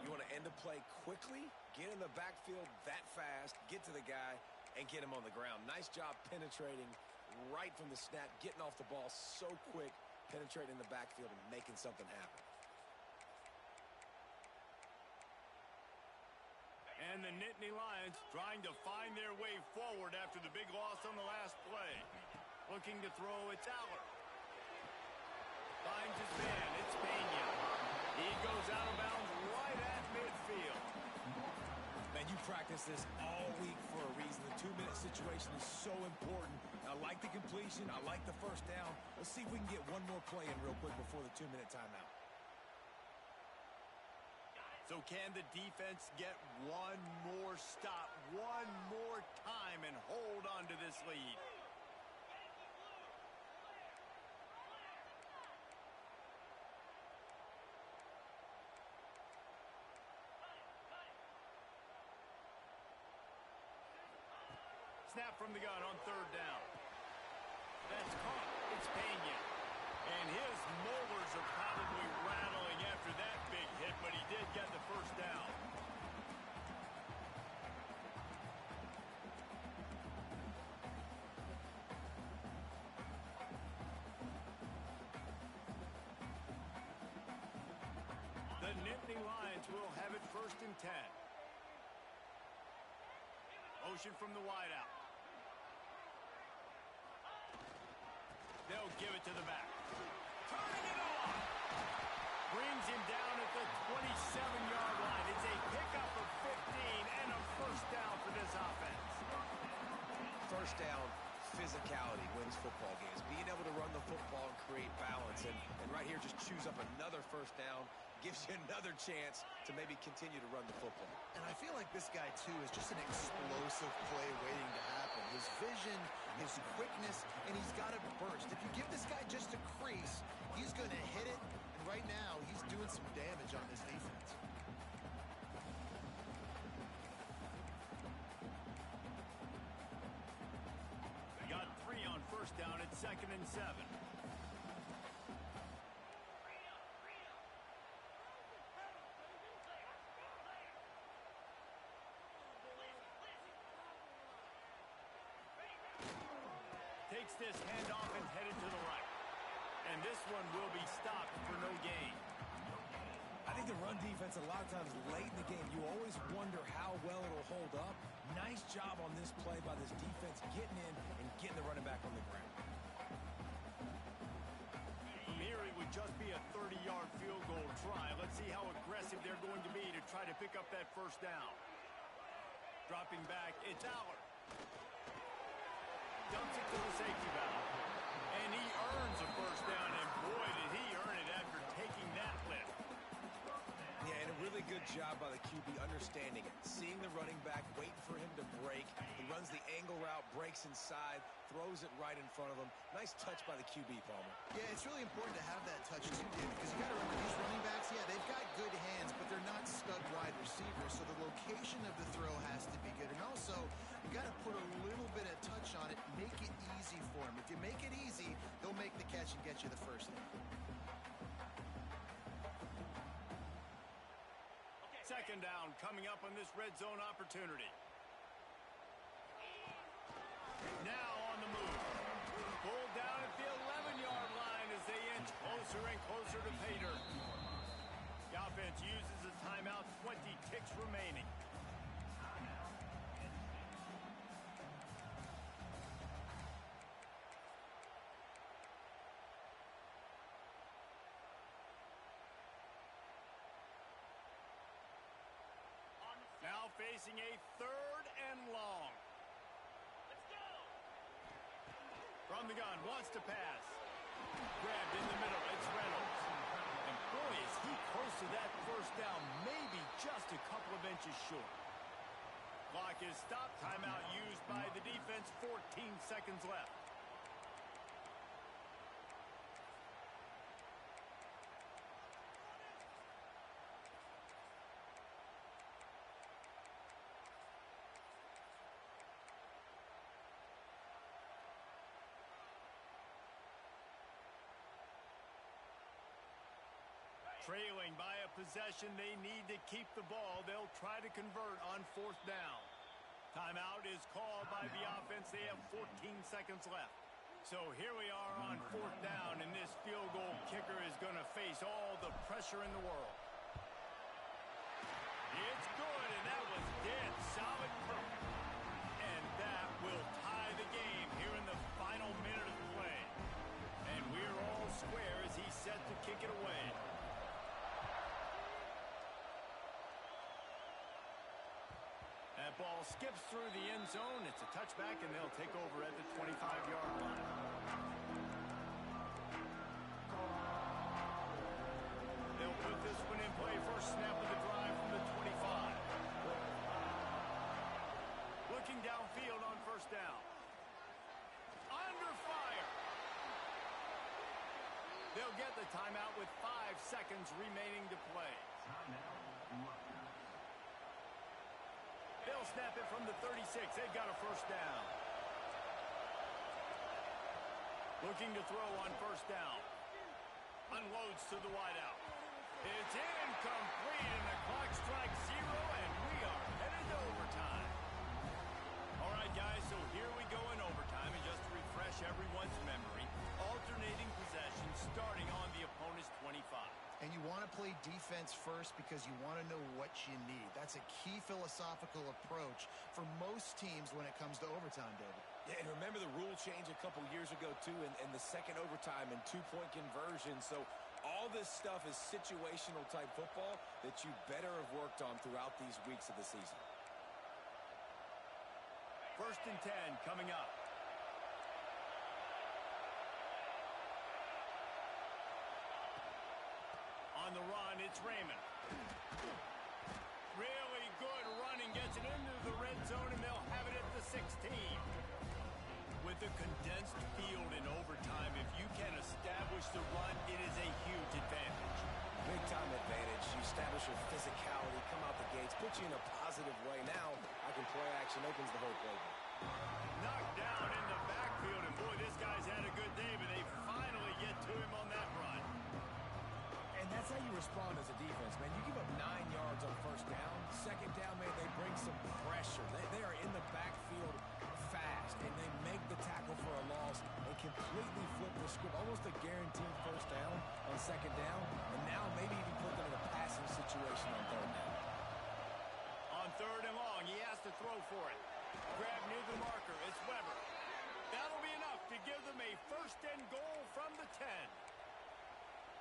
You want to end the play quickly, get in the backfield that fast, get to the guy, and get him on the ground. Nice job penetrating right from the snap, getting off the ball so quick, penetrating the backfield and making something happen. And the Nittany Lions trying to find their way forward after the big loss on the last play. Looking to throw, it's Aller. Finds his man, it's Penn. He goes out of bounds right at midfield. Man, you practice this all week for a reason. The 2-minute situation is so important. I like the completion. I like the first down. Let's see if we can get one more play in real quick before the 2-minute timeout. So can the defense get one more stop, one more time, and hold on to this lead? Snap from the gun on third down. That's caught. It's Penn. And his molars are probably rattling after that big hit, but he did get the first down. The Nittany Lions will have it 1st and 10. Motion from the wideout. They'll give it to the back. Turning it on. Brings him down at the 27-yard line. It's a pickup of 15 and a first down for this offense. First down, physicality wins football games. Being able to run the football and create balance. And right here, just choose up another first down. Gives you another chance to maybe continue to run the football. And I feel like this guy, too, is just an explosive play waiting to happen. His vision, his quickness, and he's got a burst. If you give this guy just a crease, he's going to hit it. And right now, he's doing some damage on this defense. They got 3 on first down at 2nd and 7. Takes this handoff and headed to the right. And this one will be stopped for no gain. I think the run defense, a lot of times late in the game, you always wonder how well it'll hold up. Nice job on this play by this defense, getting in and getting the running back on the ground. From here, it would just be a 30-yard field goal try. Let's see how aggressive they're going to be to try to pick up that first down. Dropping back, it's Aller. Dumps it to the safety valve. And he earns a first down, and boy, did he earn it after taking that lift. Yeah, and a really good job by the QB understanding it. Seeing the running back, waiting for him to break. He runs the angle route, breaks inside, throws it right in front of him. Nice touch by the QB, Palmer. Yeah, it's really important to have that touch too, David, because you got to remember these running backs, yeah, they've got good hands, but they're not stud wide receivers, so the location of the throw has to be good. And also, you got to put a little bit of touch on it, make it easy for him. If you make it easy, they'll make the catch and get you the first down. Second down coming up on this red zone opportunity. Now on the move. Pulled down at the 11-yard line as they inch closer and closer to pay dirt. The offense uses a timeout, 20 ticks remaining. Now facing a third and long. Let's go. From the gun, wants to pass. Grabbed in the middle, it's Reynolds. And boy, is he close to that first down, maybe just a couple of inches short. Clock is stopped, timeout used by the defense, 14 seconds left. Trailing by a possession, they need to keep the ball. They'll try to convert on fourth down. Timeout is called by the offense. They have 14 seconds left. So here we are on fourth down, and this field goal kicker is going to face all the pressure in the world. It's good, and that was dead solid perfect. And that will tie the game here in the final minute of play. And we're all square as he's set to kick it away. That ball skips through the end zone. It's a touchback, and they'll take over at the 25-yard line. They'll put this one in play. First snap of the drive from the 25. Looking downfield on first down. Under fire. They'll get the timeout with 5 seconds remaining to play. They'll snap it from the 36. They've got a first down. Looking to throw on first down. Unloads to the wideout. It's incomplete, and the clock strikes 0, and we are headed to overtime. All right, guys, so here we go in overtime, and just to refresh everyone's memory, alternating possession starting on the opponent's 25. And you want to play defense first because you want to know what you need. That's a key philosophical approach for most teams when it comes to overtime, David. Yeah, and remember the rule change a couple years ago, too, in the second overtime and two-point conversion. So all this stuff is situational type football that you better have worked on throughout these weeks of the season. First and 10 coming up. On the run, it's Raymond. Really good running, gets it into the red zone, and they'll have it at the 16. With a condensed field in overtime, if you can establish the run, it is a huge advantage. Big-time advantage. You establish your physicality, come out the gates, put you in a positive way. Now, I can play action, opens the whole playbook. Knocked down in the backfield, and boy, this guy's had a good day, but they finally get to him on that run. And that's how you respond as a defense, man. You give up 9 yards on first down. Second down, man, they bring some pressure. They are in the backfield fast, and they make the tackle for a loss and completely flip the script. Almost a guaranteed first down on second down, and now maybe even put them in a passing situation on third down. On third and long, he has to throw for it. Grab near the marker. It's Weber. That'll be enough to give them a first and goal from the 10.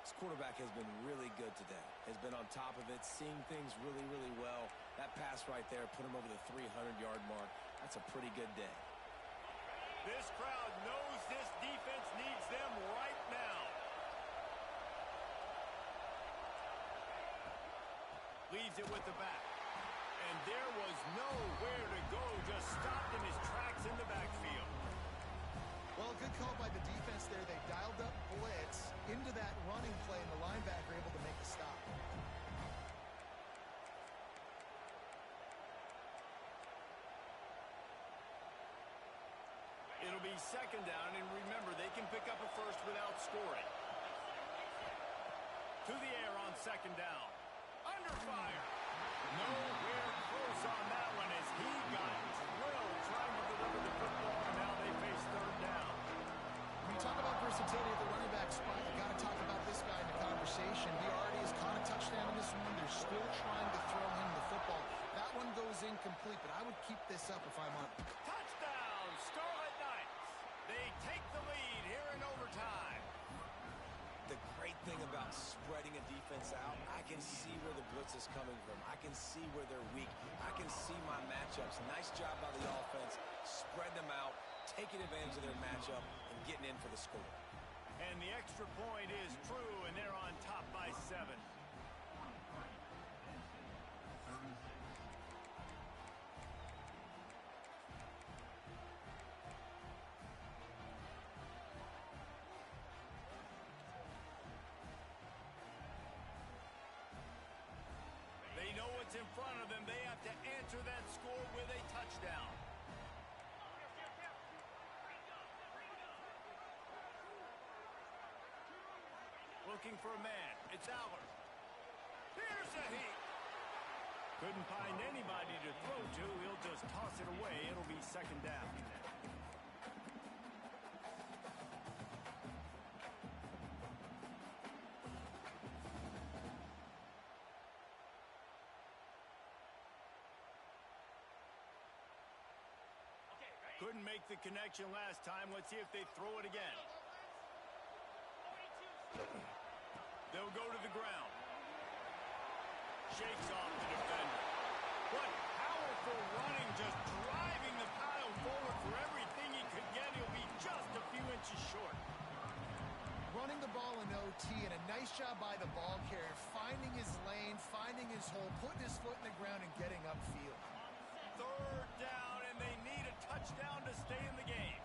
This quarterback has been really good today. Has been on top of it, seeing things really, really well. That pass right there put him over the 300-yard mark. That's a pretty good day. This crowd knows this defense needs them right now. Leaves it with the back. And there was nowhere to go, just stopped in his tracks in the backfield. Well, good call by the defense there. They dialed up blitz into that running play, and the linebacker able to make the stop. It'll be second down, and remember, they can pick up a first without scoring. To the air on second down. Under fire. Nowhere close on that one as he got drilled trying to deliver the football, and now they face third down. When you talk about versatility at the running back spot, you got to talk about this guy in the conversation. He already has caught a touchdown in this one. They're still trying to throw him the football. That one goes incomplete, but I would keep this up if I'm on. Touchdown, Scarlet Knights. They take the lead here in overtime. The great thing about spreading a defense out, I can see where the blitz is coming from. I can see where they're weak. I can see my matchups. Nice job by the offense. Spread them out, taking advantage of their matchup, and getting in for the score. And the extra point is true, and they're on top by 7. They know what's in front of them. They have to answer that score with a touchdown. Looking for a man. It's Allard. Here's a heat. Couldn't find anybody to throw to. He'll just toss it away. It'll be second down. Couldn't make the connection last time. Let's see if they throw it again. They'll go to the ground. Shakes off the defender. What powerful running, just driving the pile forward for everything he could get. He'll be just a few inches short. Running the ball in OT, and a nice job by the ball carrier, finding his lane, finding his hole, putting his foot in the ground and getting upfield. Third down, and they need a touchdown to stay in the game.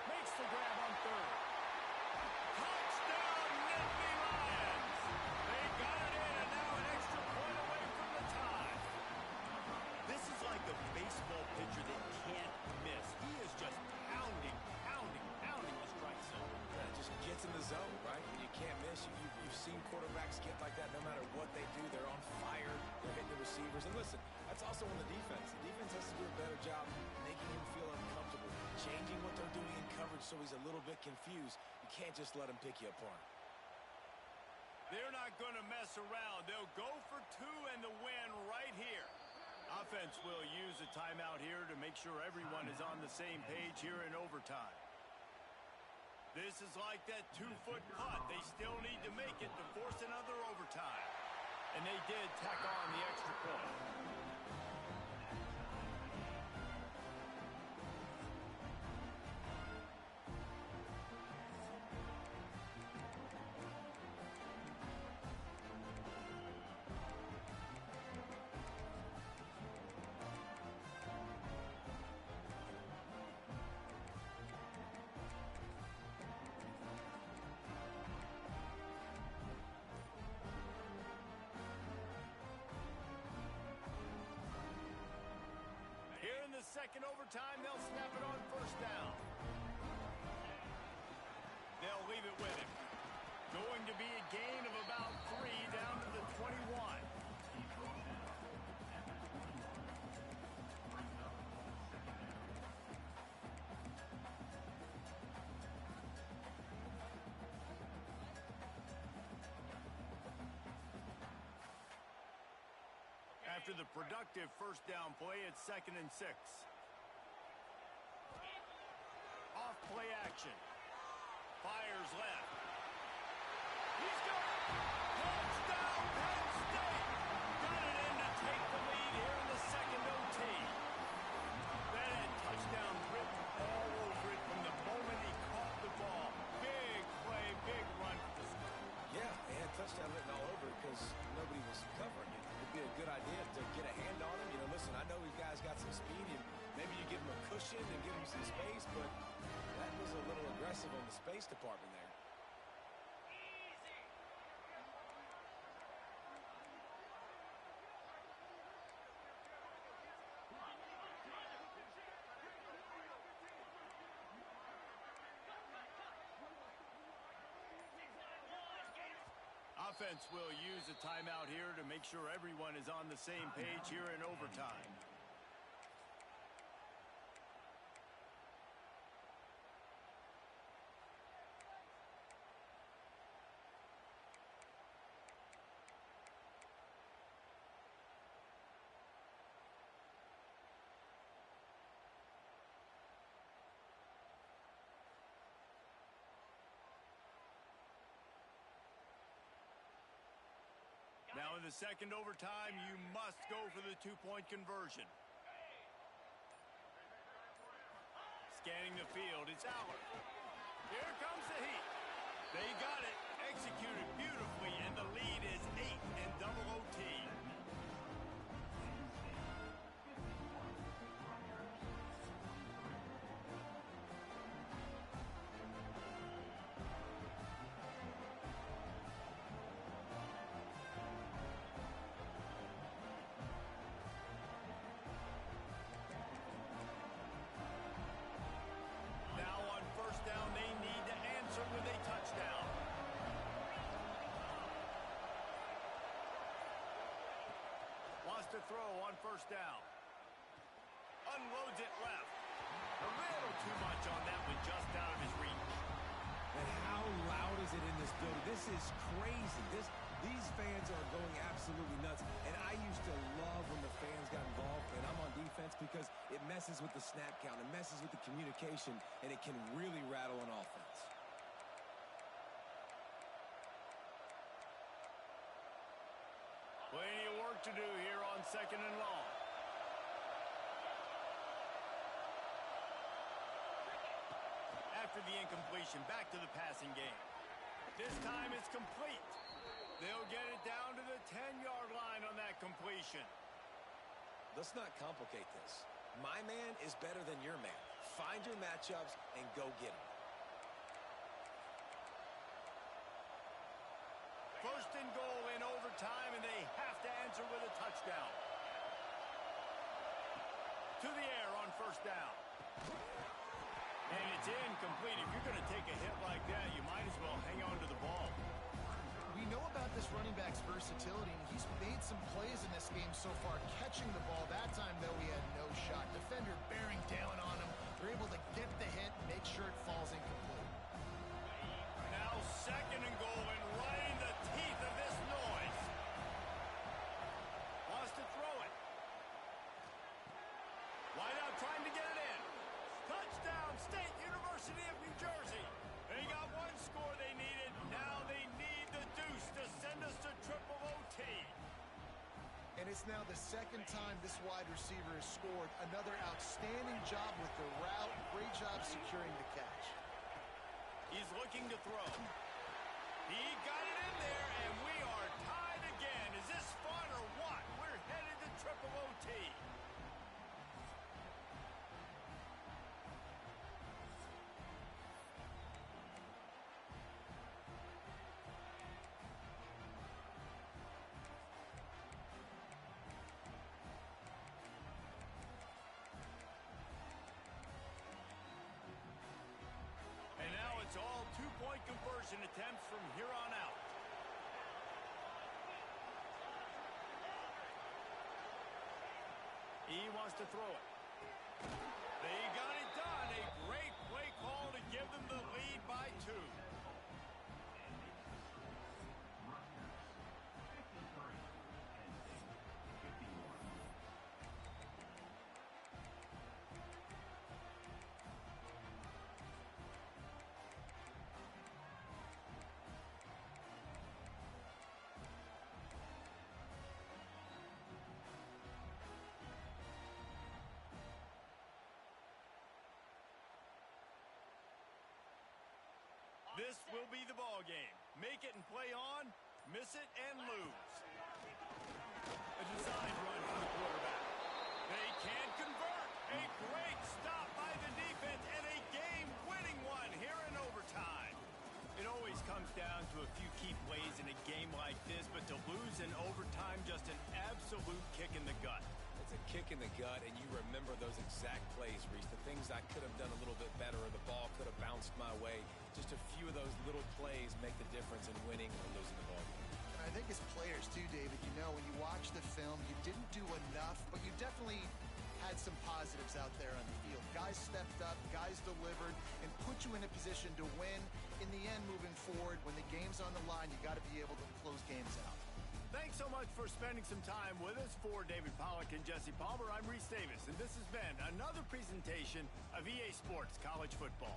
Makes the grab on third. Touchdown, Nittany Lions! They got it in, and now an extra point away from the tie. This is like a baseball pitcher that can't miss. He is just pounding the strike zone. Yeah, just gets in the zone, right? When you can't miss, you've seen quarterbacks get like that no matter what they do. They're on fire. They're hitting the receivers. And listen, that's also on the defense. The defense has to do a better job making him feel uncomfortable, changing what they're doing in coverage so he's a little bit confused. You can't just let him pick you apart. They're not going to mess around. They'll go for 2 and the win right here. Offense will use a timeout here to make sure everyone is on the same page here in overtime. This is like that 2-foot putt. They still need to make it to force another overtime. And they did tack on the extra point. Here in the second overtime, they'll snap it on first down. They'll leave it with him. Going to be a gain of about 3 down to the 21. After the productive first down play, it's 2nd and 6. Off play action. Fires left. He's got it. Touchdown, Penn State. Got it in to take the lead here in the second OT. That had touchdown written all over it from the moment he caught the ball. Big play, big run. Yeah, they had touchdown written all over it because nobody was covering it. It'd be a good idea to get a hand on him. You know, listen, I know these guys got some speed, and maybe you give him a cushion and give him some space, but that was a little aggressive on the space department there. Offense will use a timeout here to make sure everyone is on the same page here in overtime. Now in the second overtime, you must go for the two-point conversion. Scanning the field, it's Aller. Here comes the heat. They got it, executed beautifully, and the lead is 8 in double OT. Down, they need to answer with a touchdown. Wants to throw on first down. Unloads it left. A little too much on that one, just out of his reach. And how loud is it in this building? This is crazy. These fans are going absolutely nuts. And I used to love when the fans got involved, and I'm on defense because it messes with the snap count, it messes with the communication, and it can really rattle an offense. Plenty of work to do here on 2nd and long. After the incompletion, back to the passing game. This time it's complete. They'll get it down to the 10-yard line on that completion. Let's not complicate this. My man is better than your man. Find your matchups and go get them. First and goal in overtime, and they have to answer with a touchdown. To the air on first down. And it's incomplete. If you're going to take a hit like that, you might as well hang on to the ball. We know about this running back's versatility, and he's made some plays in this game so far, catching the ball. That time, though, he had no shot. Defender bearing down on him. They're able to get the hit, make sure it falls incomplete. Now 2nd and goal, and right in the teeth of this noise. Wants to throw it. Wide out trying to get it in. Touchdown, State University of New Jersey. They got one score they needed. Now they need the deuce to send us to triple OT. And it's now the second time this wide receiver has scored. Another outstanding job with the route. Great job securing the catch. He's looking to throw. He got it in there, and we are tied again. Is this fun or what? We're headed to triple OT. And now it's all two-point conversion attempts from here on out. He wants to throw it. They got it done. A great play call to give them the lead by 2. This will be the ball game. Make it and play on, miss it and lose. A designed run from the quarterback. They can convert. A great stop by the defense and a game-winning one here in overtime. It always comes down to a few key plays in a game like this, but to lose in overtime, just an absolute kick in the gut. It's a kick in the gut, and you remember those exact plays, Reese. The things I could have done a little bit better, or the ball could have bounced my way. Just a few of those little plays make the difference in winning or losing the ball game. And I think as players too, David, you know, when you watch the film, you didn't do enough, but you definitely had some positives out there on the field. Guys stepped up, guys delivered, and put you in a position to win. In the end, moving forward, when the game's on the line, you got to be able to close games out. Thanks so much for spending some time with us. For David Pollack and Jesse Palmer, I'm Reese Davis, and this has been another presentation of EA Sports College Football.